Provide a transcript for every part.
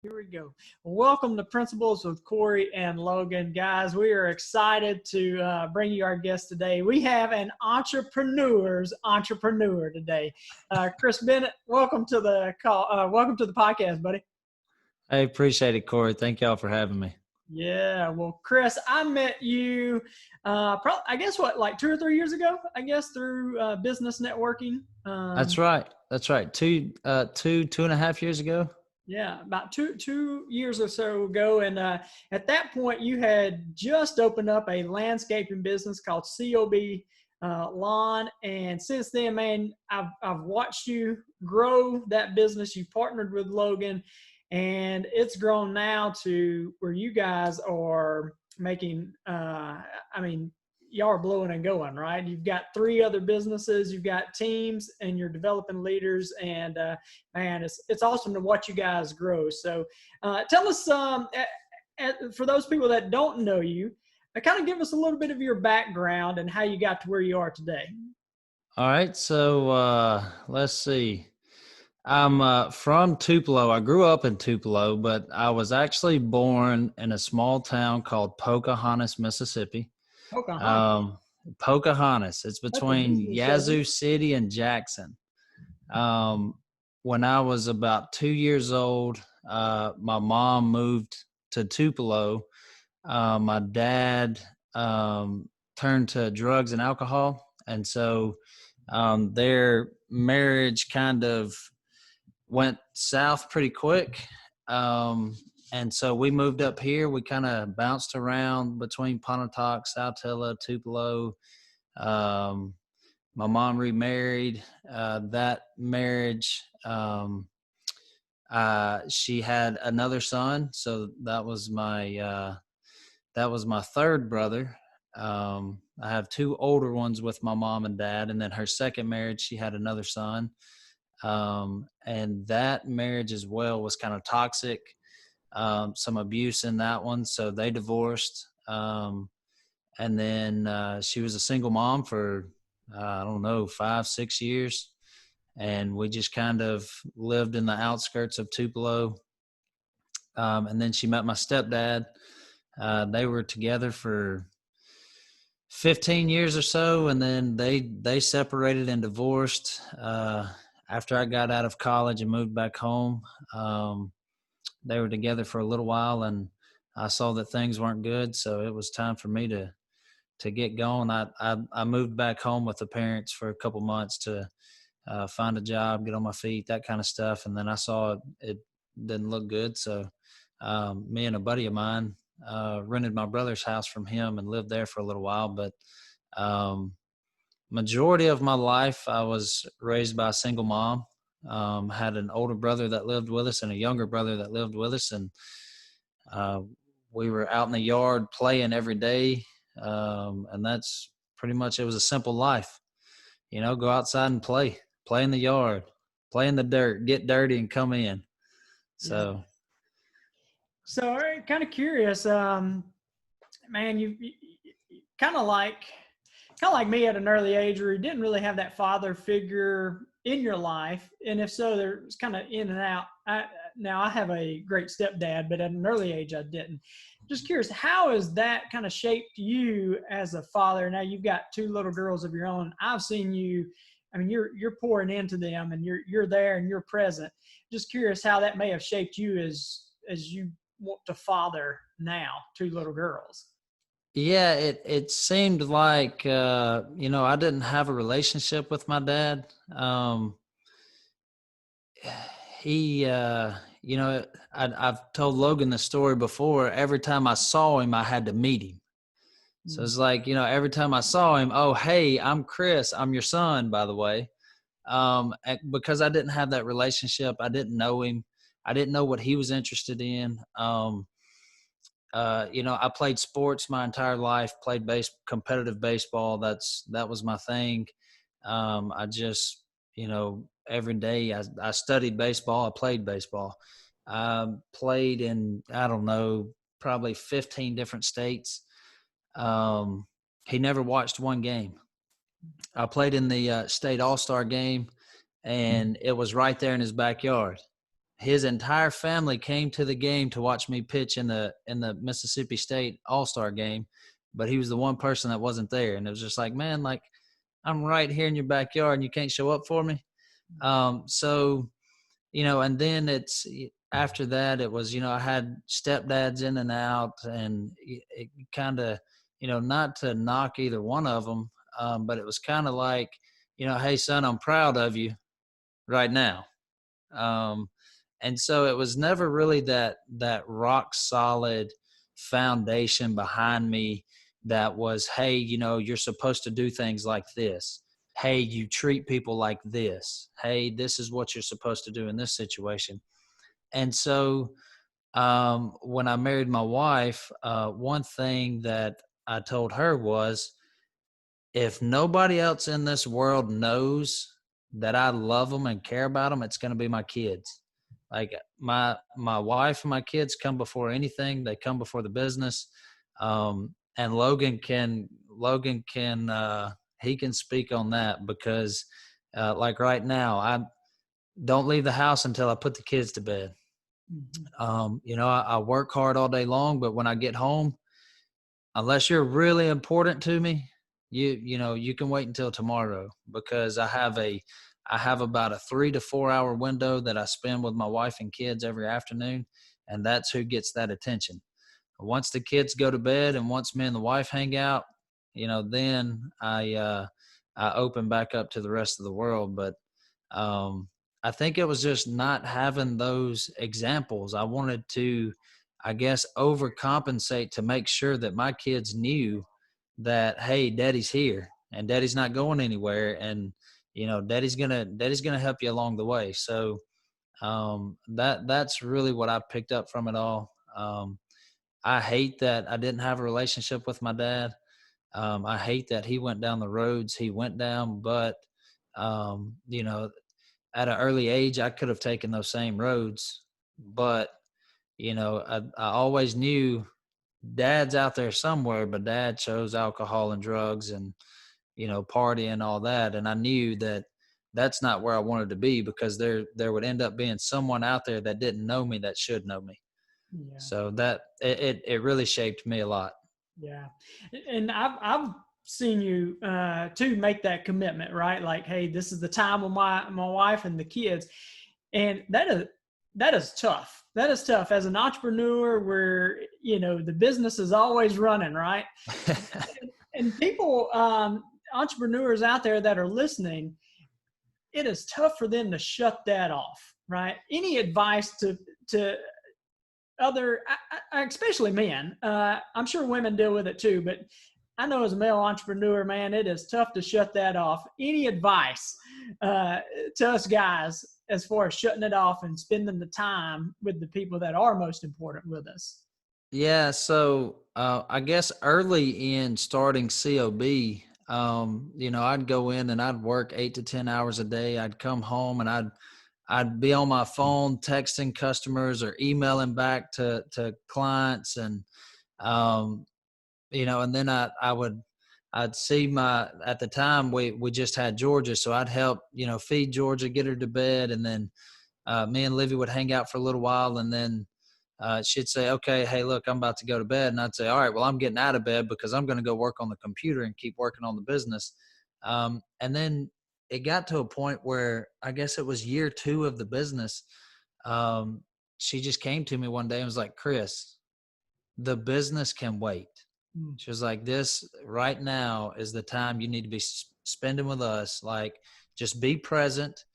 Here we go. Welcome to Principles with Cory and Logan. Guys, we are excited to bring you our guest today. We have an entrepreneur's entrepreneur today. Chris Bennett, welcome to the call. Welcome to the podcast, buddy. I appreciate it, Cory. Thank y'all for having me. Yeah, well, Chris, I met you, I guess like 2 or 3 years ago, I guess through business networking. That's right. That's right. Two and a half years ago. Yeah, about two years or so ago, and at that point, you had just opened up a landscaping business called COB Lawn, and since then, man, I've watched you grow that business. You partnered with Logan, and it's grown now to where you guys are making. I mean, y'all are blowing and going, right? You've got three other businesses, you've got teams, and you're developing leaders. And man, it's awesome to watch you guys grow. So tell us, for those people that don't know you, kind of give us a little bit of your background and how you got to where you are today. All right. So let's see. I'm from Tupelo. I grew up in Tupelo, but I was actually born in a small town called Pocahontas, Mississippi. Pocahontas. Pocahontas. It's That's a between decent Yazoo City and Jackson. When I was about 2 years old, my mom moved to Tupelo. My dad turned to drugs and alcohol, and so their marriage kind of went south pretty quick. And so we moved up here. We kind of bounced around between Pontotoc, Saltillo, Tupelo. My mom remarried. That marriage, she had another son. So that was my third brother. I have two older ones with my mom and dad, and then her second marriage, she had another son. And that marriage as well was kind of toxic. Some abuse in that one, so they divorced. And then she was a single mom for I don't know, 5-6 years, and we just kind of lived in the outskirts of Tupelo. And then she met my stepdad. They were together for 15 years or so, and then they separated and divorced after I got out of college and moved back home. They were together for a little while, and I saw that things weren't good, so it was time for me to get going. I moved back home with the parents for a couple months to find a job, get on my feet, that kind of stuff, and then I saw it didn't look good, so me and a buddy of mine rented my brother's house from him and lived there for a little while. But majority of my life, I was raised by a single mom. Had an older brother that lived with us and a younger brother that lived with us, and we were out in the yard playing every day, and that's pretty much, it was a simple life, go outside and play in the yard, play in the dirt, get dirty and come in. So kind of curious, man, you kind of like me at an early age, where you didn't really have that father figure in your life, and if so, there's kind of in and out. Now I have a great stepdad, but at an early age I didn't. Just curious, how has that kind of shaped you as a father? Now you've got two little girls of your own. I've seen you. I mean, you're pouring into them, and you're there and you're present. Just curious how that may have shaped you as you want to father now two little girls. yeah, it seemed like I didn't have a relationship with my dad. He I've told Logan the story before. Every time I saw him, I had to meet him. So it's like, every time I saw him, oh, hey, I'm Chris. I'm your son, by the way. Because I didn't have that relationship. I didn't know him. I didn't know what he was interested in. I played sports my entire life, played competitive baseball. That was my thing. I just, every day I studied baseball. I played baseball. Played in, I don't know, probably 15 different states. He never watched one game. I played in the state all-star game, and it was right there in his backyard. his entire family came to the game to watch me pitch in the Mississippi State All-Star game, but he was the one person that wasn't there. And it was just like, man, like, I'm right here in your backyard and you can't show up for me. So, and then after that, it was, I had stepdads in and out, and it kind of, not to knock either one of them, but it was kind of like, hey, son, I'm proud of you right now. And so it was never really that rock solid foundation behind me that was, hey, you're supposed to do things like this. Hey, you treat people like this. Hey, this is what you're supposed to do in this situation. And so when I married my wife, one thing that I told her was, if nobody else in this world knows that I love them and care about them, it's going to be my kids. Like my wife and my kids come before anything. They come before the business. And Logan can he can speak on that, because like right now, I don't leave the house until I put the kids to bed. Mm-hmm. I work hard all day long, but when I get home, unless you're really important to me, you can wait until tomorrow, because I have about a 3 to 4 hour window that I spend with my wife and kids every afternoon, and that's who gets that attention. Once the kids go to bed and once me and the wife hang out, then I open back up to the rest of the world. But I think it was just not having those examples. I wanted to, I guess, overcompensate to make sure that my kids knew that, hey, daddy's here and daddy's not going anywhere. And, daddy's going to help you along the way. So that's really what I picked up from it all. I hate that I didn't have a relationship with my dad. I hate that he went down the roads he went down, but, at an early age, I could have taken those same roads, but, I always knew dad's out there somewhere, but dad chose alcohol and drugs and, party and all that. And I knew that that's not where I wanted to be, because there would end up being someone out there that didn't know me that should know me. Yeah. So that it really shaped me a lot. Yeah. And I've seen you too make that commitment, right? Like, hey, this is the time with my wife and the kids. And that is tough. That is tough as an entrepreneur, where, the business is always running, right? and people, entrepreneurs out there that are listening, it is tough for them to shut that off, right? Any advice to other, especially men, I'm sure women deal with it too, but I know as a male entrepreneur, man, it is tough to shut that off. Any advice to us guys as far as shutting it off and spending the time with the people that are most important with us? Yeah. So I guess early in starting COB, I'd go in and I'd work 8 to 10 hours a day. I'd come home and I'd be on my phone texting customers or emailing back to clients, and and then I'd see at the time we just had Georgia, so I'd help feed Georgia, get her to bed, and then me and Livy would hang out for a little while, and then she'd say, okay, hey, look, I'm about to go to bed, and I'd say, all right, well, I'm getting out of bed because I'm going to go work on the computer and keep working on the business. And then it got to a point where I guess it was year 2 of the business. She just came to me one day and was like, Chris, the business can wait. She was like, this right now is the time you need to be spending with us. Like, just be present.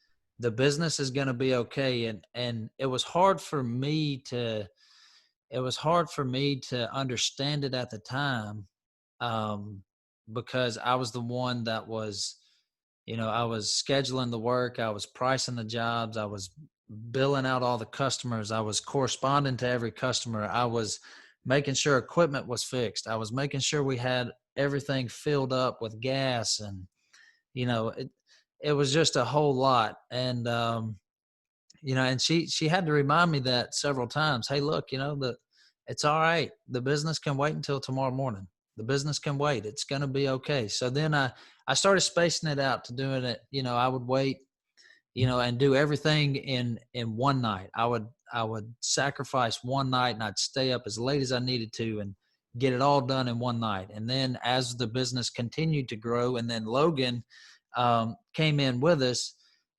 The business is going to be okay. And it was hard for me to understand it at the time, because I was the one that was, I was scheduling the work. I was pricing the jobs. I was billing out all the customers. I was corresponding to every customer. I was making sure equipment was fixed. I was making sure we had everything filled up with gas, and, it was just a whole lot. And, and she had to remind me that several times. Hey, look, it's all right. The business can wait until tomorrow morning. The business can wait. It's going to be okay. So then I started spacing it out to doing it. I would wait, and do everything in one night. I would sacrifice one night, and I'd stay up as late as I needed to and get it all done in one night. And then as the business continued to grow, and then Logan came in with us,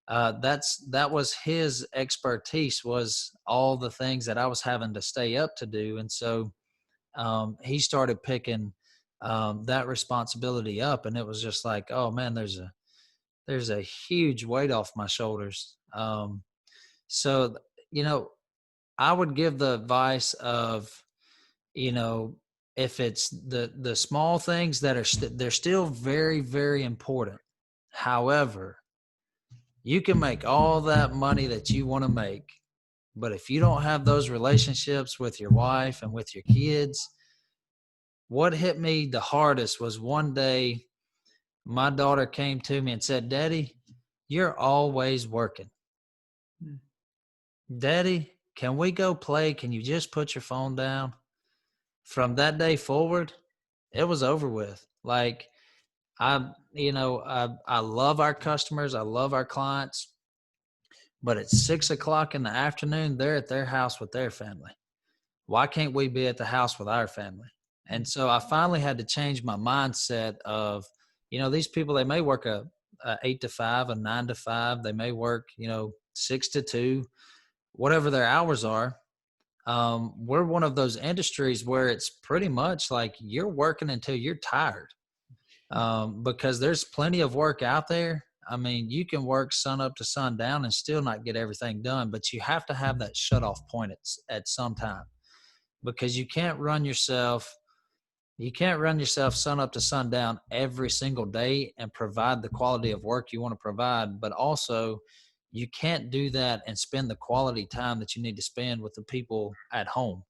that was his expertise, was all the things that I was having to stay up to do. And so he started picking that responsibility up, and it was just like, oh man, there's a huge weight off my shoulders. So, I would give the advice of, if it's the small things that are, they're still very, very important. However, you can make all that money that you want to make, but if you don't have those relationships with your wife and with your kids, what hit me the hardest was one day my daughter came to me and said, "Daddy, you're always working. Daddy, can we go play? Can you just put your phone down?" From that day forward, it was over with. Like, I love our customers. I love our clients, but at 6 o'clock in the afternoon, they're at their house with their family. Why can't we be at the house with our family? And so I finally had to change my mindset of, these people, they may work a 8 to 5, a 9 to 5. They may work, 6 to 2, whatever their hours are. We're one of those industries where it's pretty much like you're working until you're tired, because there's plenty of work out there. I mean, you can work sun up to sun down and still not get everything done, but you have to have that shut off point at some time, because you can't run yourself sun up to sun down every single day and provide the quality of work you want to provide. But also, you can't do that and spend the quality time that you need to spend with the people at home.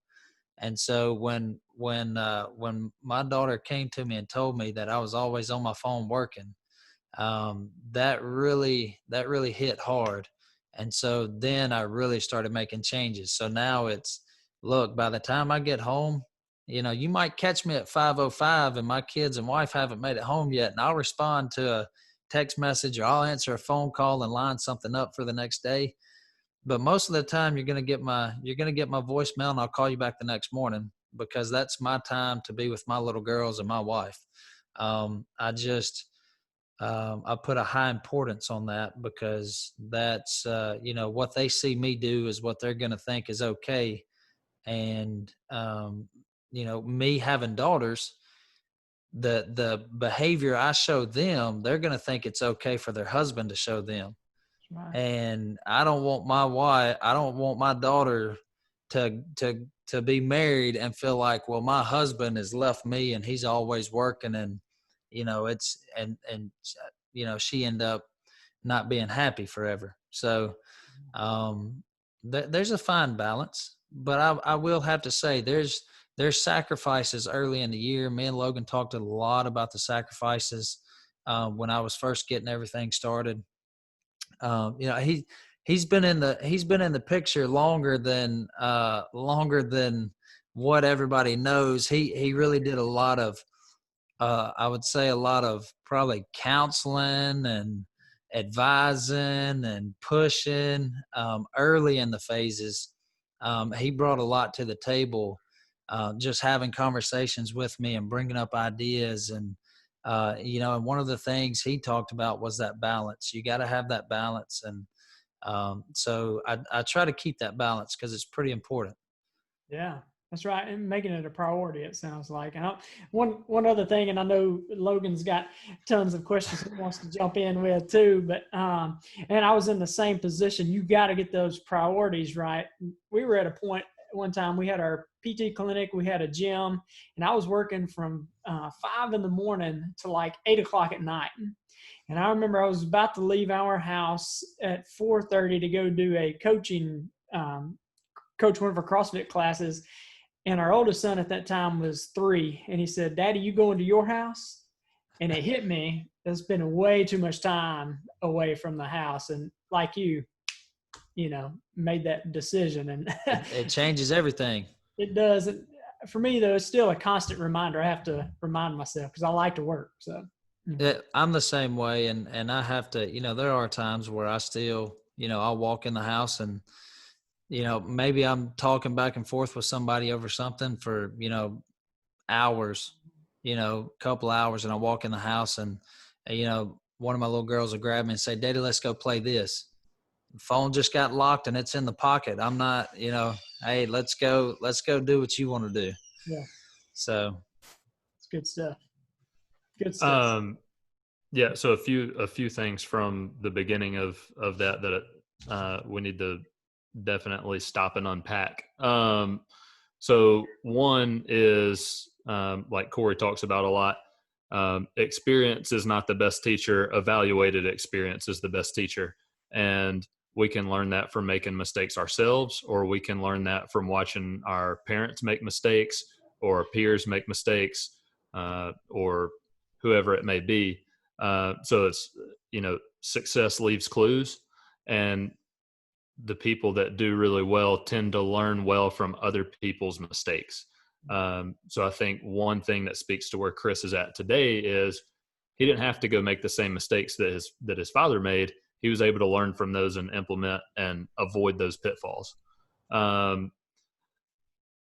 And so when my daughter came to me and told me that I was always on my phone working, that really hit hard. And so then I really started making changes. So now it's, look, by the time I get home, you might catch me at 5:05 and my kids and wife haven't made it home yet, and I'll respond to a text message, or I'll answer a phone call and line something up for the next day. But most of the time you're going to get my voicemail, and I'll call you back the next morning, because that's my time to be with my little girls and my wife. I put a high importance on that, because that's, what they see me do is what they're going to think is okay. And, me having daughters, the behavior I show them, they're going to think it's okay for their husband to show them. Right. And I don't want my daughter to be married and feel like, well, my husband has left me and he's always working, and, she end up not being happy forever. So, there's a fine balance, but I will have to say there's sacrifices early in the year. Me and Logan talked a lot about the sacrifices when I was first getting everything started. He's been in the picture longer than what everybody knows. He really did a lot of, I would say, a lot of probably counseling and advising and pushing early in the phases. He brought a lot to the table, just having conversations with me and bringing up ideas. And, and one of the things he talked about was that balance. You got to have that balance. And so I try to keep that balance, because it's pretty important. Yeah, that's right. And making it a priority, it sounds like. And one other thing, and I know Logan's got tons of questions he wants to jump in with too, but, and I was in the same position. You got to get those priorities right. We were at a point one time, we had our PT clinic, we had a gym, and I was working from 5 in the morning to like 8 o'clock at night. And I remember I was about to leave our house at 4:30 to go do a coaching, coach one of our CrossFit classes. And our oldest son at that time was 3. And he said, "Daddy, you going to your house?" And it hit me. There's been way too much time away from the house. And like you made that decision. And it changes everything. It does. For me, though, it's still a constant reminder. I have to remind myself, because I like to work. So I'm the same way. And I have to, there are times where I still, I'll walk in the house and, maybe I'm talking back and forth with somebody over something for, hours, couple hours. And I walk in the house and, one of my little girls will grab me and say, Daddy, let's go play this. The phone just got locked and it's in the pocket. I'm not, hey, let's go do what you want to do. Yeah. So It's good stuff. Good stuff. Yeah. So a few things from the beginning of that we need to definitely stop and unpack. So one is, like Cory talks about a lot, experience is not the best teacher. Evaluated experience is the best teacher. And we can learn that from making mistakes ourselves, or we can learn that from watching our parents make mistakes or peers make mistakes, or whoever it may be. So it's, success leaves clues, and the people that do really well tend to learn well from other people's mistakes. So I think one thing that speaks to where Chris is at today is he didn't have to go make the same mistakes that his father made. He was able to learn from those and implement and avoid those pitfalls.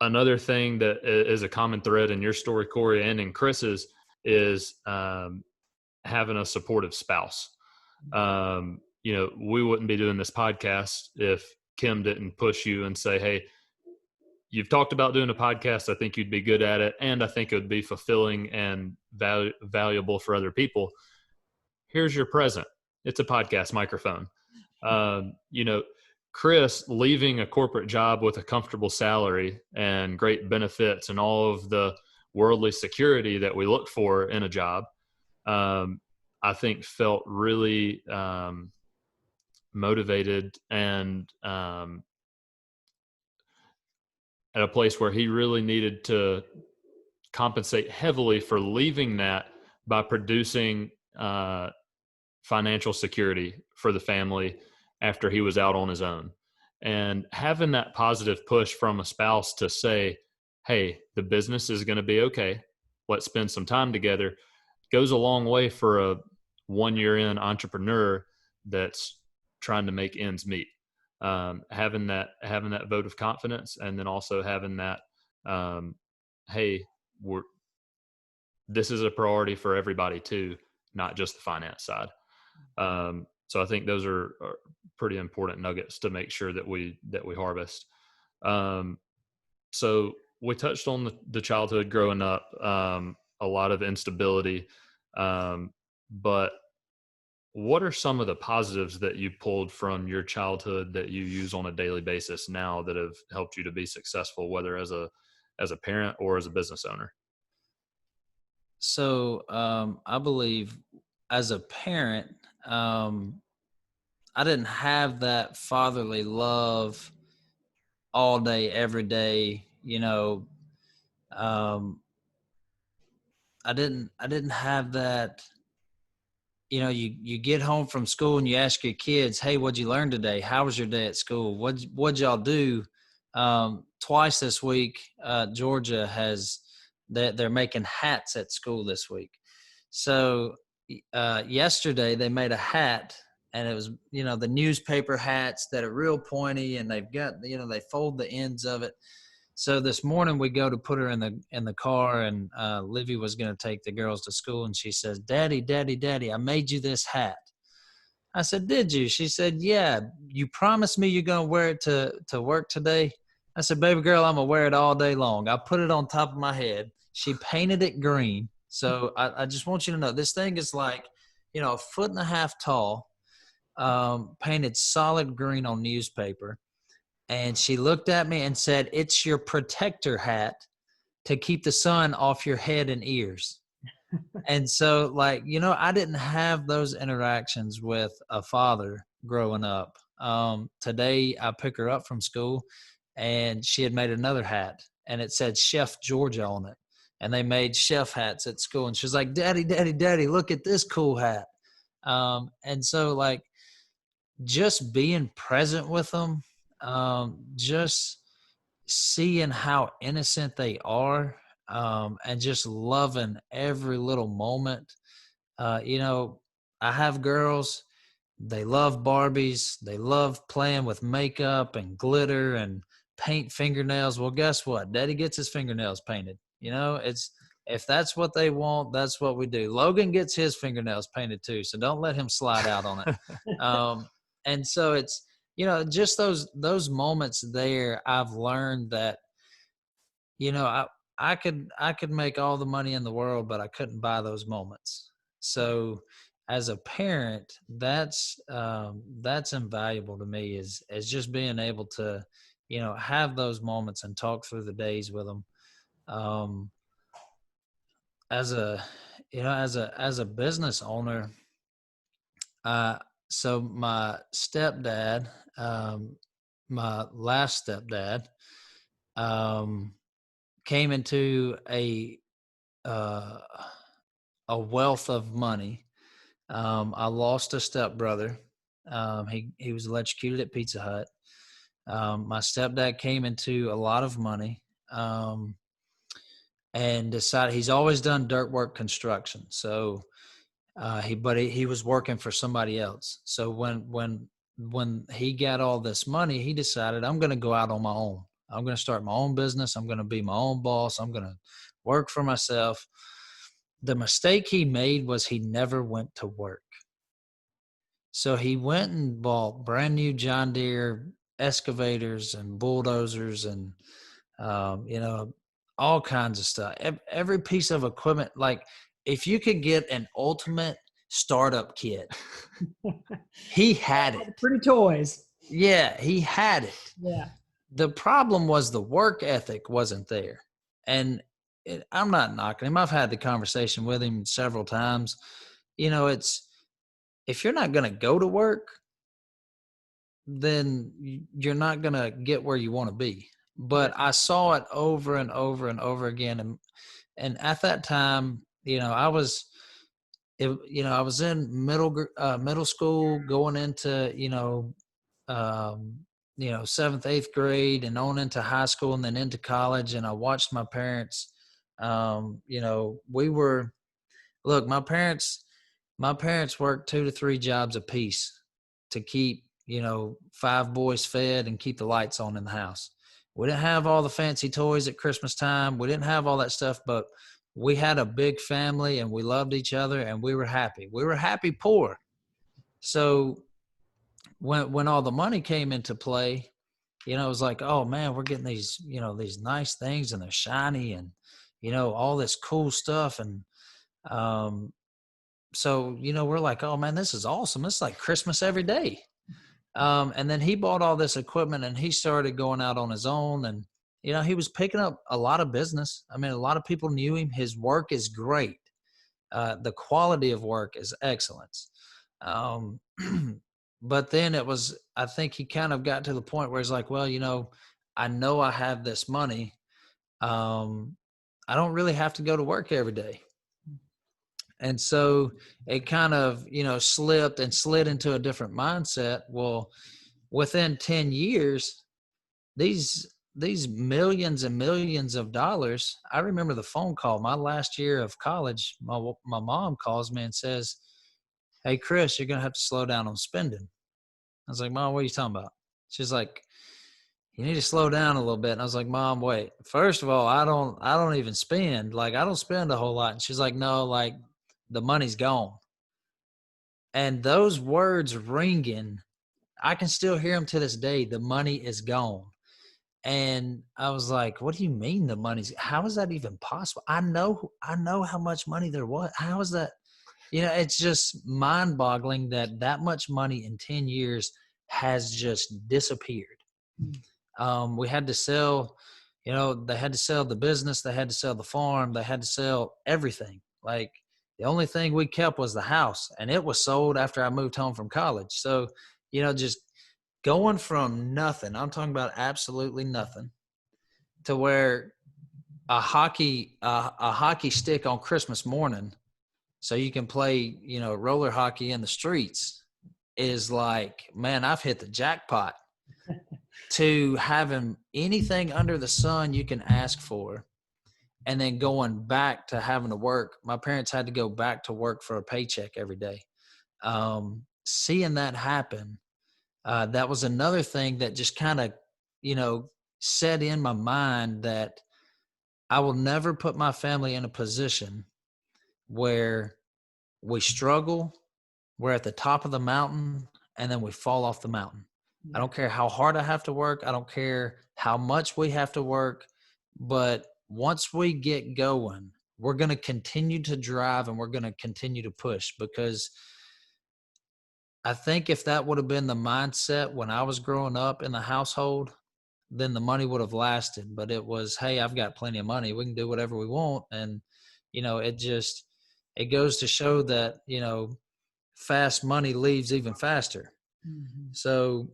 Another thing that is a common thread in your story, Cory, and in Chris's is having a supportive spouse. We wouldn't be doing this podcast if Kim didn't push you and say, hey, you've talked about doing a podcast. I think you'd be good at it. And I think it would be fulfilling and valuable for other people. Here's your present. It's a podcast microphone. Chris leaving a corporate job with a comfortable salary and great benefits and all of the worldly security that we look for in a job, I think felt really motivated and at a place where he really needed to compensate heavily for leaving that by producing financial security for the family after he was out on his own. And having that positive push from a spouse to say, hey, the business is going to be okay. Let's spend some time together, goes a long way for a 1 year in entrepreneur that's trying to make ends meet. Having that vote of confidence, and then also having that, hey, this is a priority for everybody too, not just the finance side. So I think those are pretty important nuggets to make sure that we harvest. So we touched on the childhood growing up, a lot of instability, but what are some of the positives that you pulled from your childhood that you use on a daily basis now that have helped you to be successful, whether as a parent or as a business owner? So I believe as a parent, I didn't have that fatherly love all day, every day. I didn't have that. You get home from school and you ask your kids, hey, what'd you learn today? How was your day at school? What'd y'all do? Twice this week, Georgia they're making hats at school this week. So yesterday they made a hat, and it was, the newspaper hats that are real pointy, and they've got, they fold the ends of it. So this morning we go to put her in the car, and Livy was going to take the girls to school, and she says, Daddy, I made you this hat. I said, did you? She said, yeah. You promised me you're going to wear it to work today? I said, baby girl, I'm going to wear it all day long. I put it on top of my head. She painted it green. So I just want you to know, this thing is like, 1.5 feet tall, painted solid green on newspaper. And she looked at me and said, it's your protector hat to keep the sun off your head and ears. And so, I didn't have those interactions with a father growing up. Today, I pick her up from school, and she had made another hat, and it said Chef Georgia on it. And they made chef hats at school. And she was like, Daddy, look at this cool hat. And so, just being present with them, just seeing how innocent they are, and just loving every little moment, You know, I have girls, they love Barbies. They love playing with makeup and glitter and paint fingernails. Well, guess what? Daddy gets his fingernails painted. You know, it's if that's what they want, that's what we do. Logan gets his fingernails painted too, so don't let him slide out on it. And so it's, you know, just those moments there. I've learned that, you know, I could make all the money in the world, but I couldn't buy those moments. So as a parent, that's invaluable to me, is just being able to, you know, have those moments and talk through the days with them. Um, as a, you know, as a business owner, uh, so my stepdad, my last stepdad, um, came into uh, a wealth of money. I lost a stepbrother. He was electrocuted at Pizza Hut. My stepdad came into a lot of money, and decided he's always done dirt work construction. So he was working for somebody else. So when he got all this money, he decided, I'm going to go out on my own. I'm going to start my own business. I'm going to be my own boss. I'm going to work for myself. The mistake he made was he never went to work. So he went and bought brand new John Deere excavators and bulldozers and, you know, all kinds of stuff. Every piece of equipment. Like, if you could get an ultimate startup kit, he had it. Pretty toys. Yeah, he had it. Yeah. The problem was the work ethic wasn't there. And I'm not knocking him. I've had the conversation with him several times. You know, it's, if you're not going to go to work, then you're not going to get where you want to be. But I saw it over and over and over again. And at that time, you know, I was in middle school, going into, seventh, eighth grade, and on into high school, and then into college. And I watched my parents. My parents worked 2 to 3 jobs apiece to keep, 5 boys fed and keep the lights on in the house. We didn't have all the fancy toys at Christmas time. We didn't have all that stuff, but we had a big family and we loved each other and we were happy. We were happy poor. So when all the money came into play, it was like, oh man, we're getting these nice things and they're shiny and, all this cool stuff. And, so, we're like, oh man, this is awesome. It's like Christmas every day. And then he bought all this equipment and he started going out on his own, and, he was picking up a lot of business. I mean, a lot of people knew him. His work is great. The quality of work is excellent. But then I think he kind of got to the point where he's like, well, I know I have this money. I don't really have to go to work every day. And so it kind of, slipped and slid into a different mindset. Well, within 10 years, these millions and millions of dollars, I remember the phone call. My last year of college, my mom calls me and says, hey, Chris, you're going to have to slow down on spending. I was like, Mom, what are you talking about? She's like, you need to slow down a little bit. And I was like, Mom, wait, first of all, I don't even spend. Like, I don't spend a whole lot. And she's like, no, like, the money's gone. And those words ringing, I can still hear them to this day. The money is gone. And I was like, what do you mean the money's, how is that even possible? I know how much money there was. How is that? It's just mind boggling that much money in 10 years has just disappeared. We had to sell, they had to sell the business. They had to sell the farm. They had to sell everything. Like, the only thing we kept was the house, and it was sold after I moved home from college. So, just going from nothing, I'm talking about absolutely nothing, to where a hockey stick on Christmas morning, so you can play, roller hockey in the streets, is like, man, I've hit the jackpot. To having anything under the sun you can ask for. and then going back to having to work. My parents had to go back to work for a paycheck every day. Seeing that happen, that was another thing that just kind of, set in my mind that I will never put my family in a position where we struggle, we're at the top of the mountain, and then we fall off the mountain. I don't care how hard I have to work. I don't care how much we have to work. But once we get going, we're going to continue to drive and we're going to continue to push, because I think if that would have been the mindset when I was growing up in the household, then the money would have lasted. But it was, hey, I've got plenty of money. We can do whatever we want. And, it goes to show that, fast money leaves even faster. Mm-hmm. So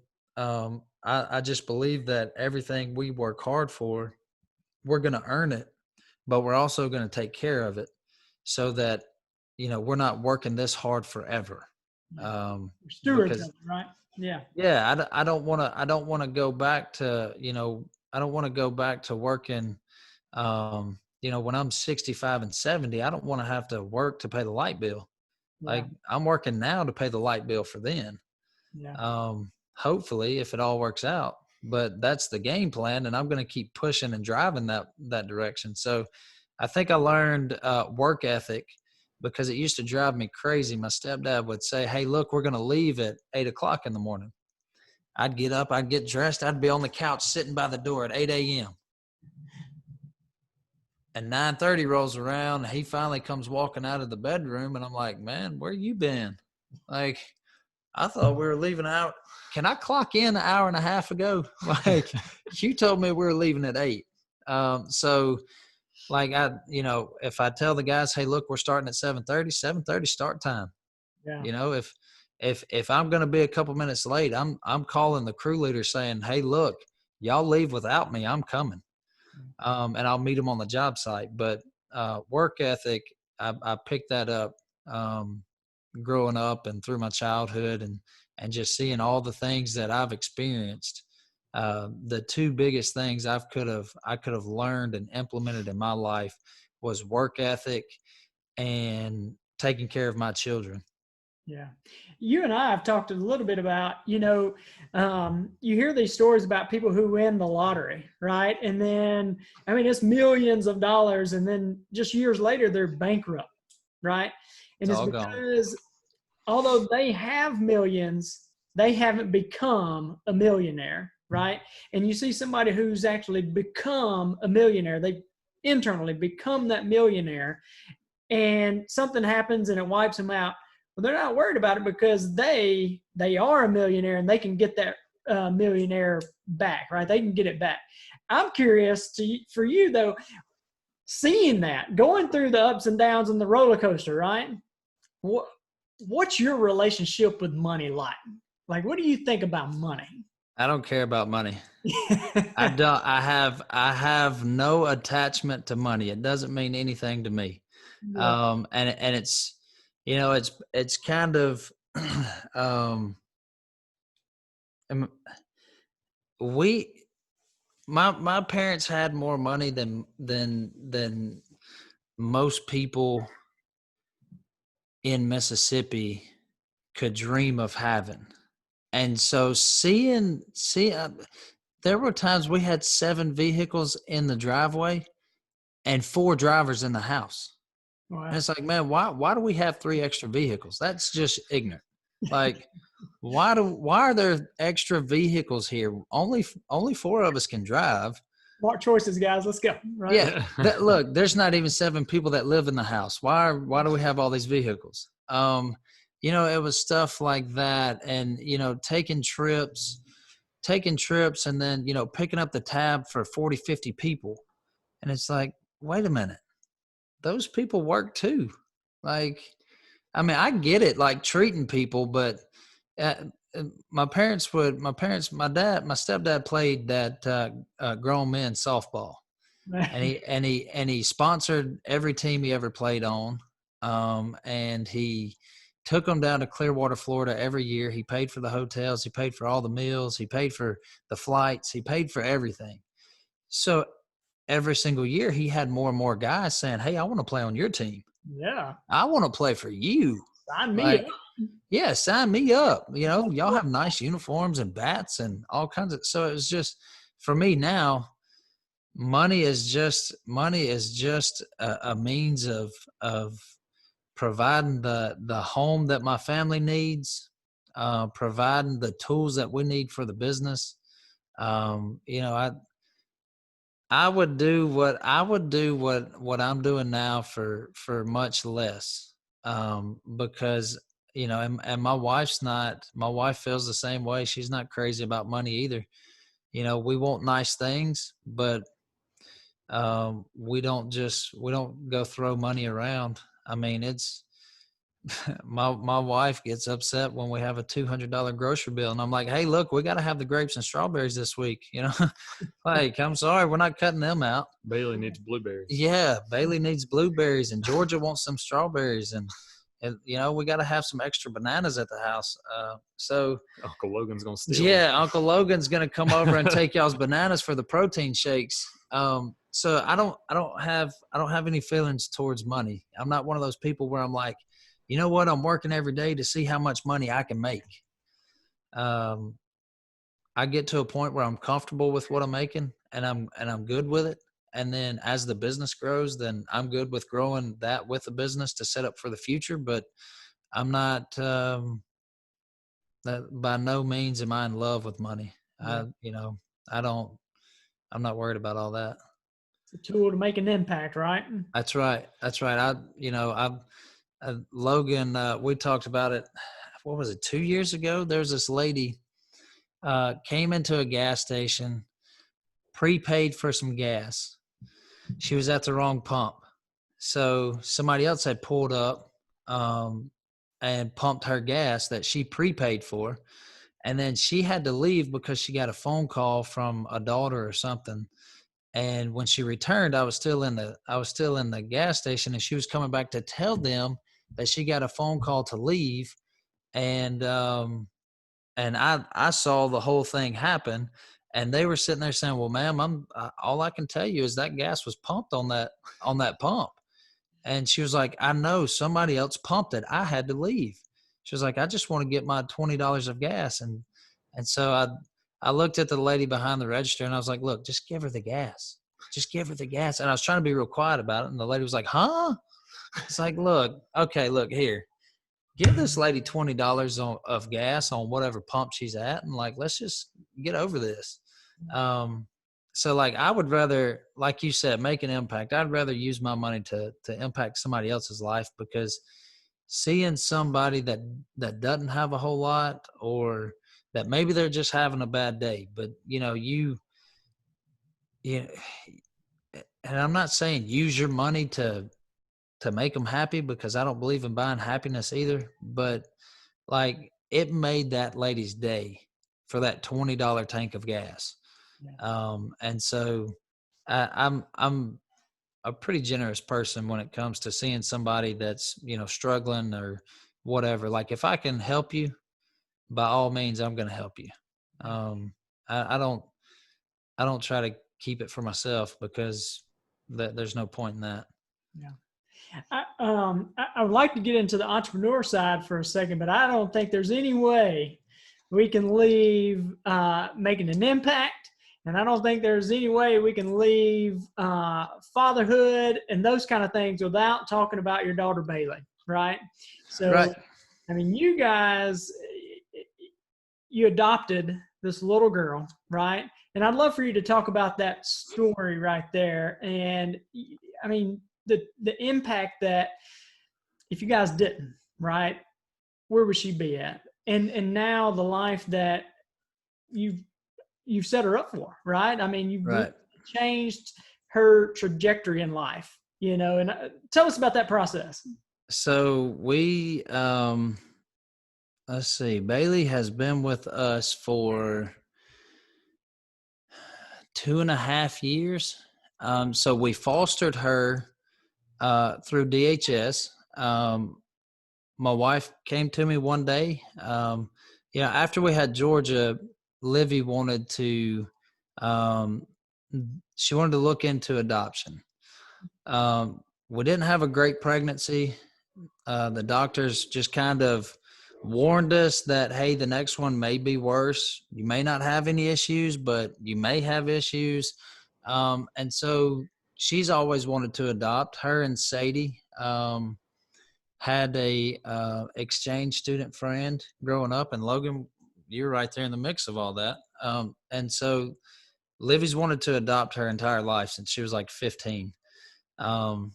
I just believe that everything we work hard for, we're going to earn it, but we're also going to take care of it so that, we're not working this hard forever. Stewards, because, right? Yeah. Yeah. I don't want to go back to, I don't want to go back to working, when I'm 65 and 70, I don't want to have to work to pay the light bill. Yeah. Like, I'm working now to pay the light bill for then. Yeah. Hopefully if it all works out, but that's the game plan, and I'm going to keep pushing and driving that direction. So I think I learned work ethic, because it used to drive me crazy. My stepdad would say, hey, look, we're going to leave at 8:00 in the morning. I'd get up, I'd get dressed. I'd be on the couch sitting by the door at 8 a.m. And 9:30 rolls around, and he finally comes walking out of the bedroom, and I'm like, man, where you been? Like, I thought we were leaving out. Can I clock in an hour and a half ago? Like, you told me we were leaving at 8. So like, if I tell the guys, hey, look, we're starting at 7:30 start time. Yeah. If I'm going to be a couple minutes late, I'm calling the crew leader saying, hey, look, y'all leave without me, I'm coming. And I'll meet them on the job site. But work ethic, I picked that up growing up and through my childhood, and just seeing all the things that I've experienced. The two biggest things I could have learned and implemented in my life was work ethic and taking care of my children. Yeah. You and I have talked a little bit about, you hear these stories about people who win the lottery, right? And then, I mean, it's millions of dollars, and then just years later, they're bankrupt, right? And It's it's all gone. because although they have millions, they haven't become a millionaire, right? And you see somebody who's actually become a millionaire, they internally become that millionaire, and something happens and it wipes them out. Well, they're not worried about it because they are a millionaire and they can get that millionaire back, right? They can get it back. I'm curious for you though, seeing that, going through the ups and downs and the roller coaster, right? What's your relationship with money like? Like, what do you think about money? I don't care about money. I don't. I have no attachment to money. It doesn't mean anything to me. Yeah. And it's, it's kind of, my parents had more money than most people in Mississippi could dream of having. And so seeing there were times we had 7 vehicles in the driveway and 4 drivers in the house. Wow. And it's like, man, why do we have 3 extra vehicles? That's just ignorant. Like, why are there extra vehicles here? Only 4 of us can drive. Smart choices, guys. Let's go. Right? Yeah. Look, there's not even 7 people that live in the house. Why do we have all these vehicles? It was stuff like that, and taking trips and then picking up the tab for 40, 50 people. And it's like, wait a minute. Those people work too. Like, I mean, I get it, like treating people, but my stepdad played that grown men softball, and he sponsored every team he ever played on. And he took them down to Clearwater, Florida every year. He paid for the hotels. He paid for all the meals. He paid for the flights. He paid for everything. So every single year he had more and more guys saying, "Hey, I want to play on your team. Yeah. I want to play for you. Sign me Like, up. yeah, sign me up. You know, y'all have nice uniforms and bats and all kinds of." So it was just, for me now, money is just a means of providing the home that my family needs, providing the tools that we need for the business. You know, I would do what I'm doing now for much less, because, you know, and my wife feels the same way. She's not crazy about money either. You know, we want nice things, but we don't go throw money around. I mean, it's my wife gets upset when we have a $200 grocery bill, and I'm like, "Hey, look, we got to have the grapes and strawberries this week." You know, like, I'm sorry, we're not cutting them out. Bailey needs blueberries. Yeah, Bailey needs blueberries, and Georgia wants some strawberries, and you know, we got to have some extra bananas at the house. So Uncle Logan's gonna steal. Yeah, Uncle Logan's gonna come over and take y'all's bananas for the protein shakes. So I don't have any feelings towards money. I'm not one of those people where I'm like, you know what, I'm working every day to see how much money I can make. I get to a point where I'm comfortable with what I'm making, and I'm good with it. And then as the business grows, then I'm good with growing that with the business to set up for the future. But I'm not, that by no means am I in love with money. Yeah. I'm not worried about all that. It's a tool to make an impact, right? That's right. Logan, we talked about it. What was it? 2 years ago, there's this lady, came into a gas station, prepaid for some gas. She was at the wrong pump. So somebody else had pulled up, and pumped her gas that she prepaid for. And then she had to leave because she got a phone call from a daughter or something. And when she returned, I was still in the gas station, and she was coming back to tell them that she got a phone call to leave. And I saw the whole thing happen, and they were sitting there saying, "Well, ma'am, all I can tell you is that gas was pumped on that pump." And she was like, "I know somebody else pumped it. I had to leave." She was like, "I just want to get my $20 of gas." And so I looked at the lady behind the register, and I was like, "Look, just give her the gas. Just give her the gas." And I was trying to be real quiet about it. And the lady was like, "Huh?" It's like, look, here, give this lady $20 of gas on whatever pump she's at. And like, let's just get over this. So like, I would rather, like you said, make an impact. I'd rather use my money to impact somebody else's life, because seeing somebody that doesn't have a whole lot, or that maybe they're just having a bad day, but you know, and I'm not saying use your money to make them happy, because I don't believe in buying happiness either, but like, it made that lady's day for that $20 tank of gas. Yeah. And so I'm a pretty generous person when it comes to seeing somebody that's, you know, struggling or whatever. Like, if I can help you, by all means, I'm going to help you. I don't try to keep it for myself, because there's no point in that. Yeah. I would like to get into the entrepreneur side for a second, but I don't think there's any way we can leave making an impact. And I don't think there's any way we can leave fatherhood and those kind of things without talking about your daughter, Bailey, right? So, right. I mean, you guys, you adopted this little girl, right? And I'd love for you to talk about that story right there. And I mean, the impact that if you guys didn't, right, where would she be at? And now the life that you've set her up for, right? I mean, you've right. changed her trajectory in life, you know, and tell us about that process. So we, let's see, Bailey has been with us for 2.5 years. So we fostered her through DHS. My wife came to me one day. After we had Georgia, Livy wanted to she wanted to look into adoption. We didn't have a great pregnancy. The doctors just kind of warned us that, hey, the next one may be worse. You may not have any issues, but you may have issues. And so she's always wanted to adopt. Her and Sadie had a exchange student friend growing up, and Logan, you're right there in the mix of all that. And so Livy's wanted to adopt her entire life since she was like 15. And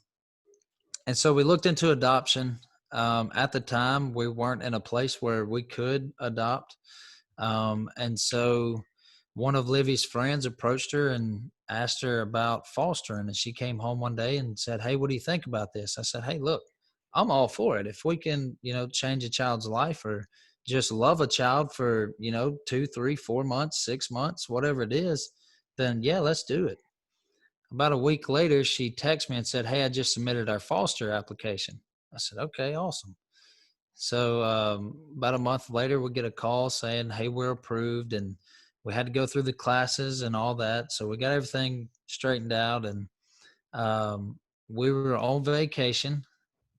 so we looked into adoption. At the time, we weren't in a place where we could adopt. And so one of Livy's friends approached her and asked her about fostering. And she came home one day and said, hey, what do you think about this? I said, hey, look, I'm all for it. If we can, change a child's life or just love a child for, 2, 3, 4 months, 6 months, whatever it is, then yeah, let's do it. About a week later, she texted me and said, hey, I just submitted our foster application. I said, okay, awesome. So about a month later, we get a call saying, hey, we're approved. And we had to go through the classes and all that. So we got everything straightened out. And we were on vacation,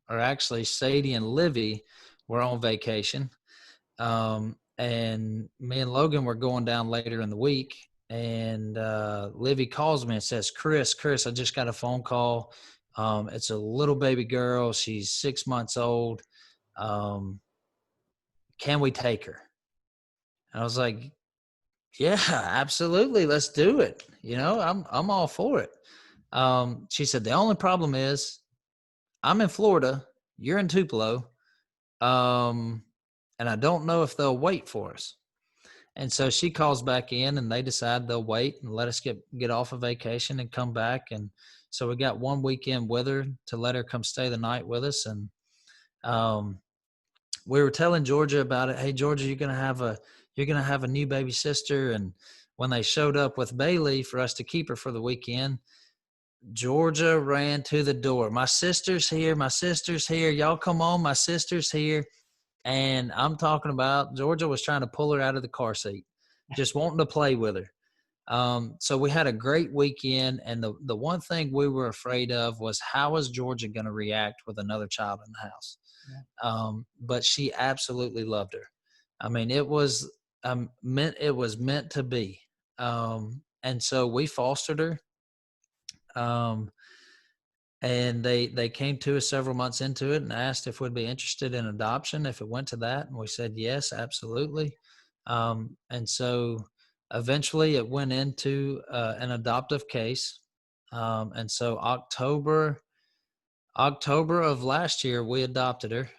or actually Sadie and Livy were on vacation. And me and Logan were going down later in the week. And Livy calls me and says, Chris, I just got a phone call. It's a little baby girl. She's 6 months old. Can we take her? And I was like, yeah, absolutely. Let's do it. I'm all for it. She said, the only problem is I'm in Florida. You're in Tupelo. And I don't know if they'll wait for us. And so she calls back in and they decide they'll wait and let us get off of vacation and come back. And so we got 1 weekend with her to let her come stay the night with us. And we were telling Georgia about it. Hey, Georgia, you're gonna have a new baby sister. And when they showed up with Bailey for us to keep her for the weekend, Georgia ran to the door. My sister's here. Y'all come on. My sister's here. And I'm talking about Georgia was trying to pull her out of the car seat, just wanting to play with her. So we had a great weekend. And the one thing we were afraid of was how was Georgia going to react with another child in the house? Yeah. But she absolutely loved her. I mean, it was meant to be. And so we fostered her. And they came to us several months into it and asked if we'd be interested in adoption if it went to that. And we said, yes, absolutely. And so eventually it went into an adoptive case. And so October of last year, we adopted her.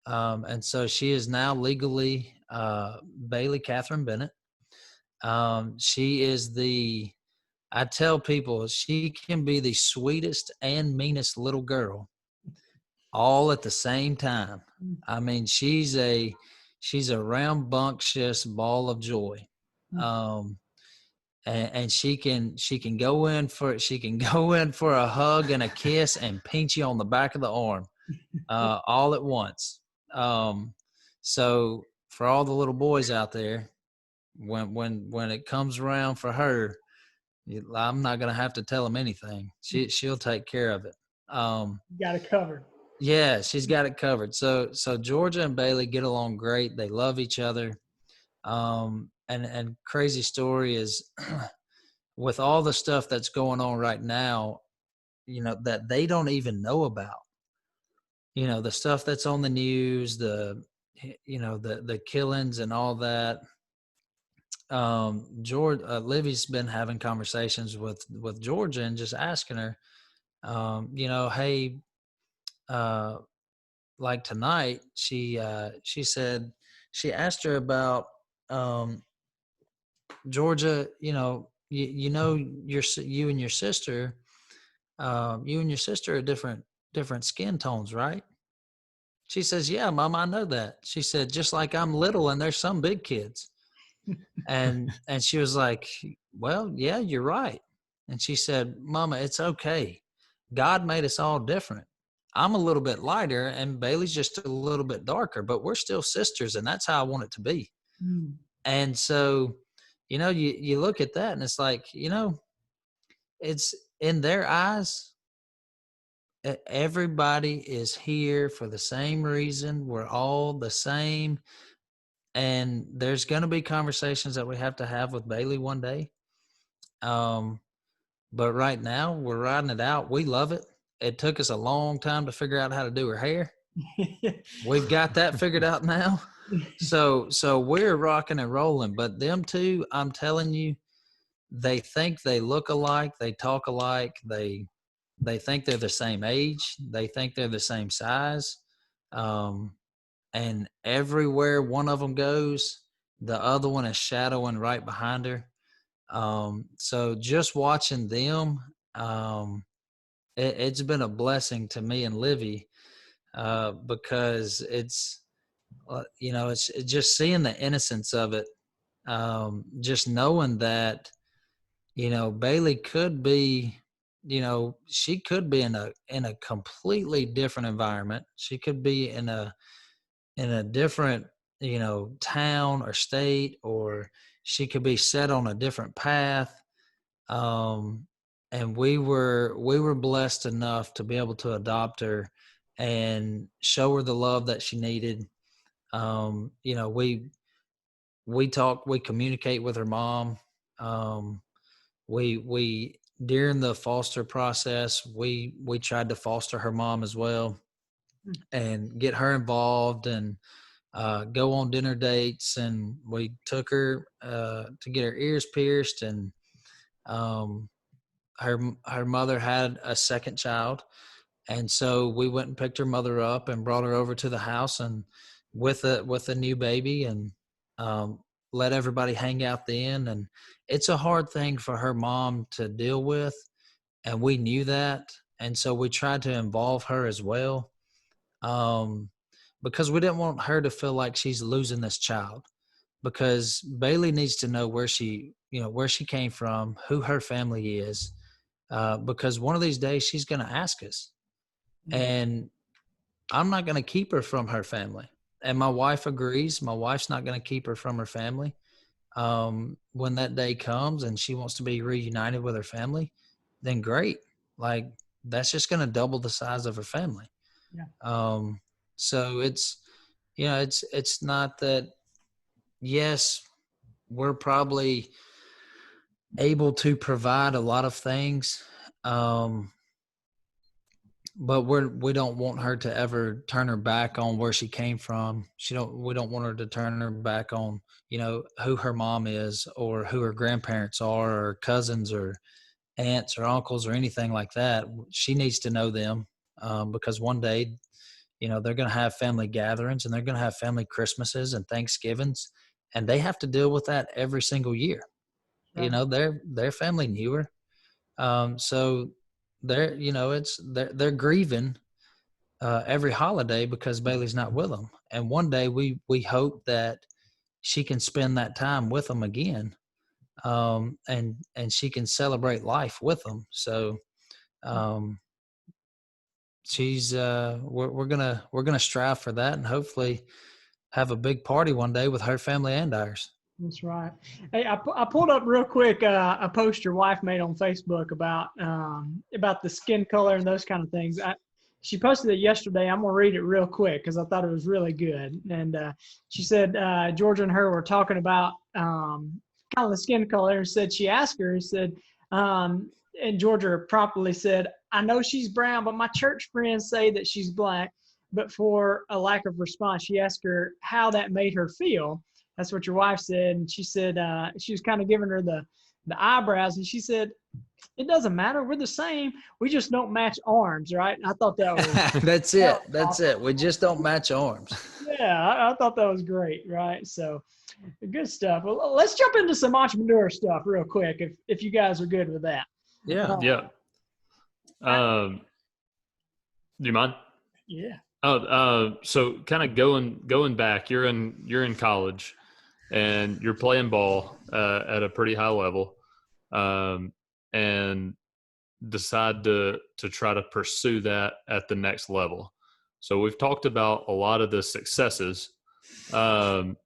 And so she is now legally Bailey Catherine Bennett. She is I tell people she can be the sweetest and meanest little girl all at the same time. I mean, she's a rambunctious ball of joy. And she can go in for a hug and a kiss and pinch you on the back of the arm all at once. So for all the little boys out there, when it comes around for her, I'm not going to have to tell them anything. She'll take care of it. Got it covered. Yeah, she's got it covered. So Georgia and Bailey get along great. They love each other. And crazy story is with all the stuff that's going on right now, that they don't even know about, the stuff that's on the news, the killings and all that. Livy's been having conversations with Georgia and just asking her, hey, like tonight, she said, she asked her about, Georgia, you and your sister are different skin tones, right? She says, yeah, Mom, I know that. She said, just like I'm little and there's some big kids. And she was like, well, yeah, you're right. And she said, Mama, it's okay. God made us all different. I'm a little bit lighter and Bailey's just a little bit darker, but we're still sisters. And that's how I want it to be. And so, you look at that and it's like, it's in their eyes, everybody is here for the same reason. We're all the same. And there's going to be conversations that we have to have with Bailey one day. But right now we're riding it out. We love it. It took us a long time to figure out how to do her hair. We've got that figured out now. So we're rocking and rolling, but them two, I'm telling you, they think they look alike. They talk alike. They think they're the same age. They think they're the same size. And everywhere one of them goes, the other one is shadowing right behind her. So just watching them, it's been a blessing to me and Livy, because it's just seeing the innocence of it. Just knowing that, Bailey could be, she could be in a completely different environment. She could be in a different, town or state, or she could be set on a different path. And we were blessed enough to be able to adopt her and show her the love that she needed. We talk, we communicate with her mom. We during the foster process, we tried to foster her mom as well and get her involved and go on dinner dates. And we took her to get her ears pierced, and her mother had a second child. And so we went and picked her mother up and brought her over to the house and with a new baby, and let everybody hang out then. And it's a hard thing for her mom to deal with, and we knew that. And so we tried to involve her as well, because we didn't want her to feel like she's losing this child, because Bailey needs to know where she came from, who her family is, because one of these days she's going to ask us. And I'm not going to keep her from her family. And my wife agrees. My wife's not going to keep her from her family. When that day comes and she wants to be reunited with her family, then great. Like, that's just going to double the size of her family. Yeah. So it's not that, yes, we're probably able to provide a lot of things. But we don't want her to ever turn her back on where she came from. We don't want her to turn her back on, who her mom is, or who her grandparents are, or cousins, or aunts, or uncles, or anything like that. She needs to know them, because one day, they're going to have family gatherings, and they're going to have family Christmases and Thanksgivings, and they have to deal with that every single year. Right. Their family knew her. So they're grieving every holiday because Bailey's not with them. And one day we hope that she can spend that time with them again, and she can celebrate life with them. So she's we're gonna strive for that, and hopefully have a big party one day with her family and ours. That's right. Hey, I pulled up real quick a post your wife made on Facebook about the skin color and those kind of things. She posted it yesterday. I'm going to read it real quick because I thought it was really good. And she said Georgia and her were talking about kind of the skin color, and said she asked her, said, and Georgia properly said, "I know she's brown, but my church friends say that she's black." But for a lack of response, she asked her how that made her feel. That's what your wife said. And she said, she was kind of giving her the eyebrows. And she said, "It doesn't matter. We're the same. We just don't match arms." Right. And I thought that was. That's it. That's awesome. It. We just don't match arms. Yeah. I thought that was great. Right. So good stuff. Well, let's jump into some entrepreneur stuff real quick. If you guys are good with that. Yeah. Yeah. Do you mind? Yeah. So kind of going back, you're in college, and you're playing ball at a pretty high level, and decide to try to pursue that at the next level. So we've talked about a lot of the successes. So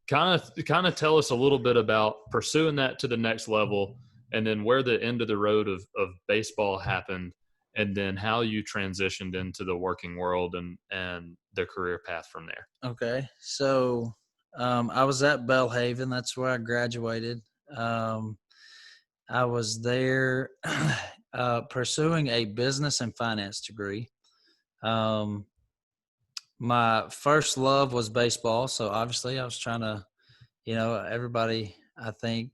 kind of tell us a little bit about pursuing that to the next level, and then where the end of the road of baseball happened, and then how you transitioned into the working world and the career path from there. Okay. So I was at Belhaven. That's where I graduated. I was there pursuing a business and finance degree. My first love was baseball. So obviously I was trying to, everybody, I think,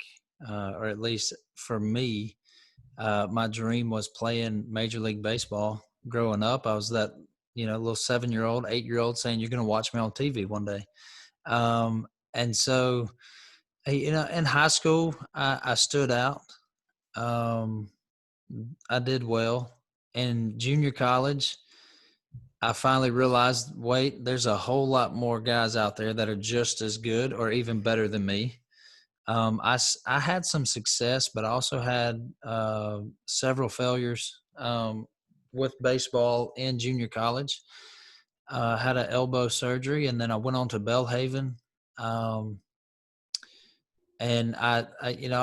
or at least for me, my dream was playing Major League Baseball. Growing up, I was that, little 7-year-old, 8-year-old saying, you're going to watch me on TV one day. And so, in high school, I stood out. I did well. In junior college, I finally realized, wait, there's a whole lot more guys out there that are just as good or even better than me. I had some success, but I also had several failures with baseball in junior college. Had an elbow surgery, and then I went on to Belhaven. And I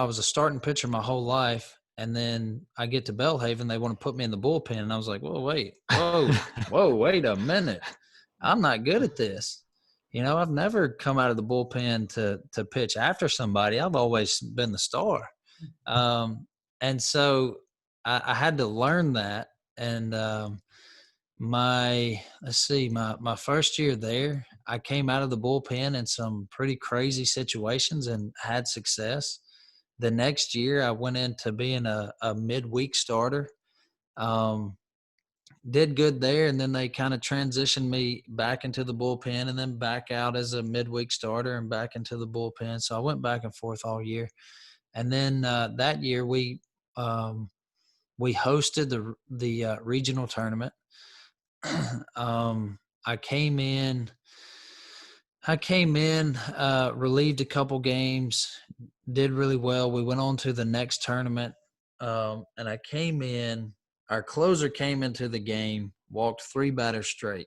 was a starting pitcher my whole life. And then I get to Belhaven, they want to put me in the bullpen. And I was like, whoa, wait a minute. I'm not good at this. I've never come out of the bullpen to pitch after somebody. I've always been the star. And so I had to learn that. And my first year there, I came out of the bullpen in some pretty crazy situations and had success. The next year I went into being a midweek starter. Did good there, and then they kind of transitioned me back into the bullpen and then back out as a midweek starter and back into the bullpen. So I went back and forth all year. And then that year we hosted the regional tournament. I came in, relieved a couple games, did really well. We went on to the next tournament, and I came in. Our closer came into the game, walked 3 batters straight.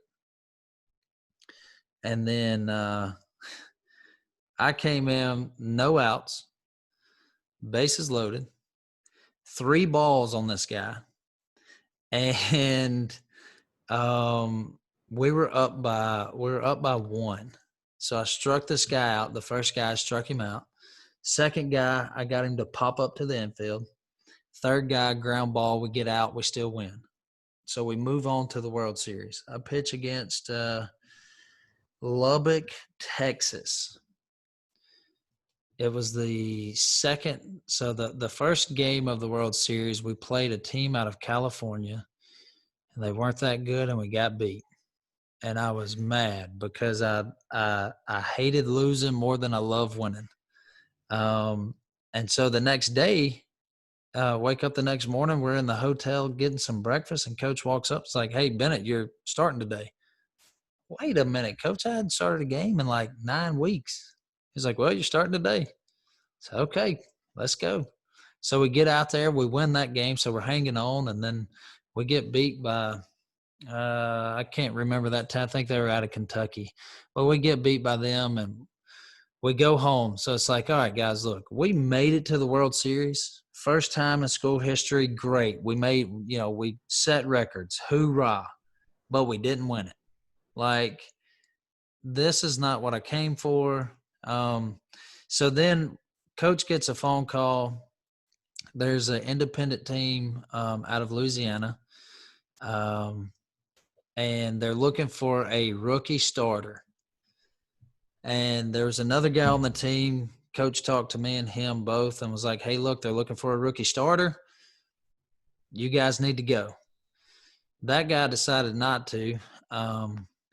And then I came in, no outs, bases loaded, 3 balls on this guy. And we were up by 1. So I struck this guy out. The first guy, I struck him out. Second guy, I got him to pop up to the infield. Third guy, ground ball, we get out, we still win. So we move on to the World Series. I pitch against Lubbock, Texas. It was the second. So the first game of the World Series, we played a team out of California, and they weren't that good, and we got beat. And I was mad because I hated losing more than I love winning. And so the next day, wake up the next morning, we're in the hotel getting some breakfast, and coach walks up. It's like, hey, Bennett, you're starting today. Wait a minute, coach, I hadn't started a game in like 9 weeks. He's like, well, you're starting today. So, okay, let's go. So we get out there, we win that game. So we're hanging on, and then we get beat by, I can't remember that time. I think they were out of Kentucky, but we get beat by them and we go home. So it's like, all right, guys, look, we made it to the World Series. First time in school history, great. We made, we set records. Hoorah. But we didn't win it. Like, this is not what I came for. So then coach gets a phone call. There's an independent team out of Louisiana, and they're looking for a rookie starter. And there was another guy on the team. Coach talked to me and him both and was like, hey, look, they're looking for a rookie starter. You guys need to go. That guy decided not to.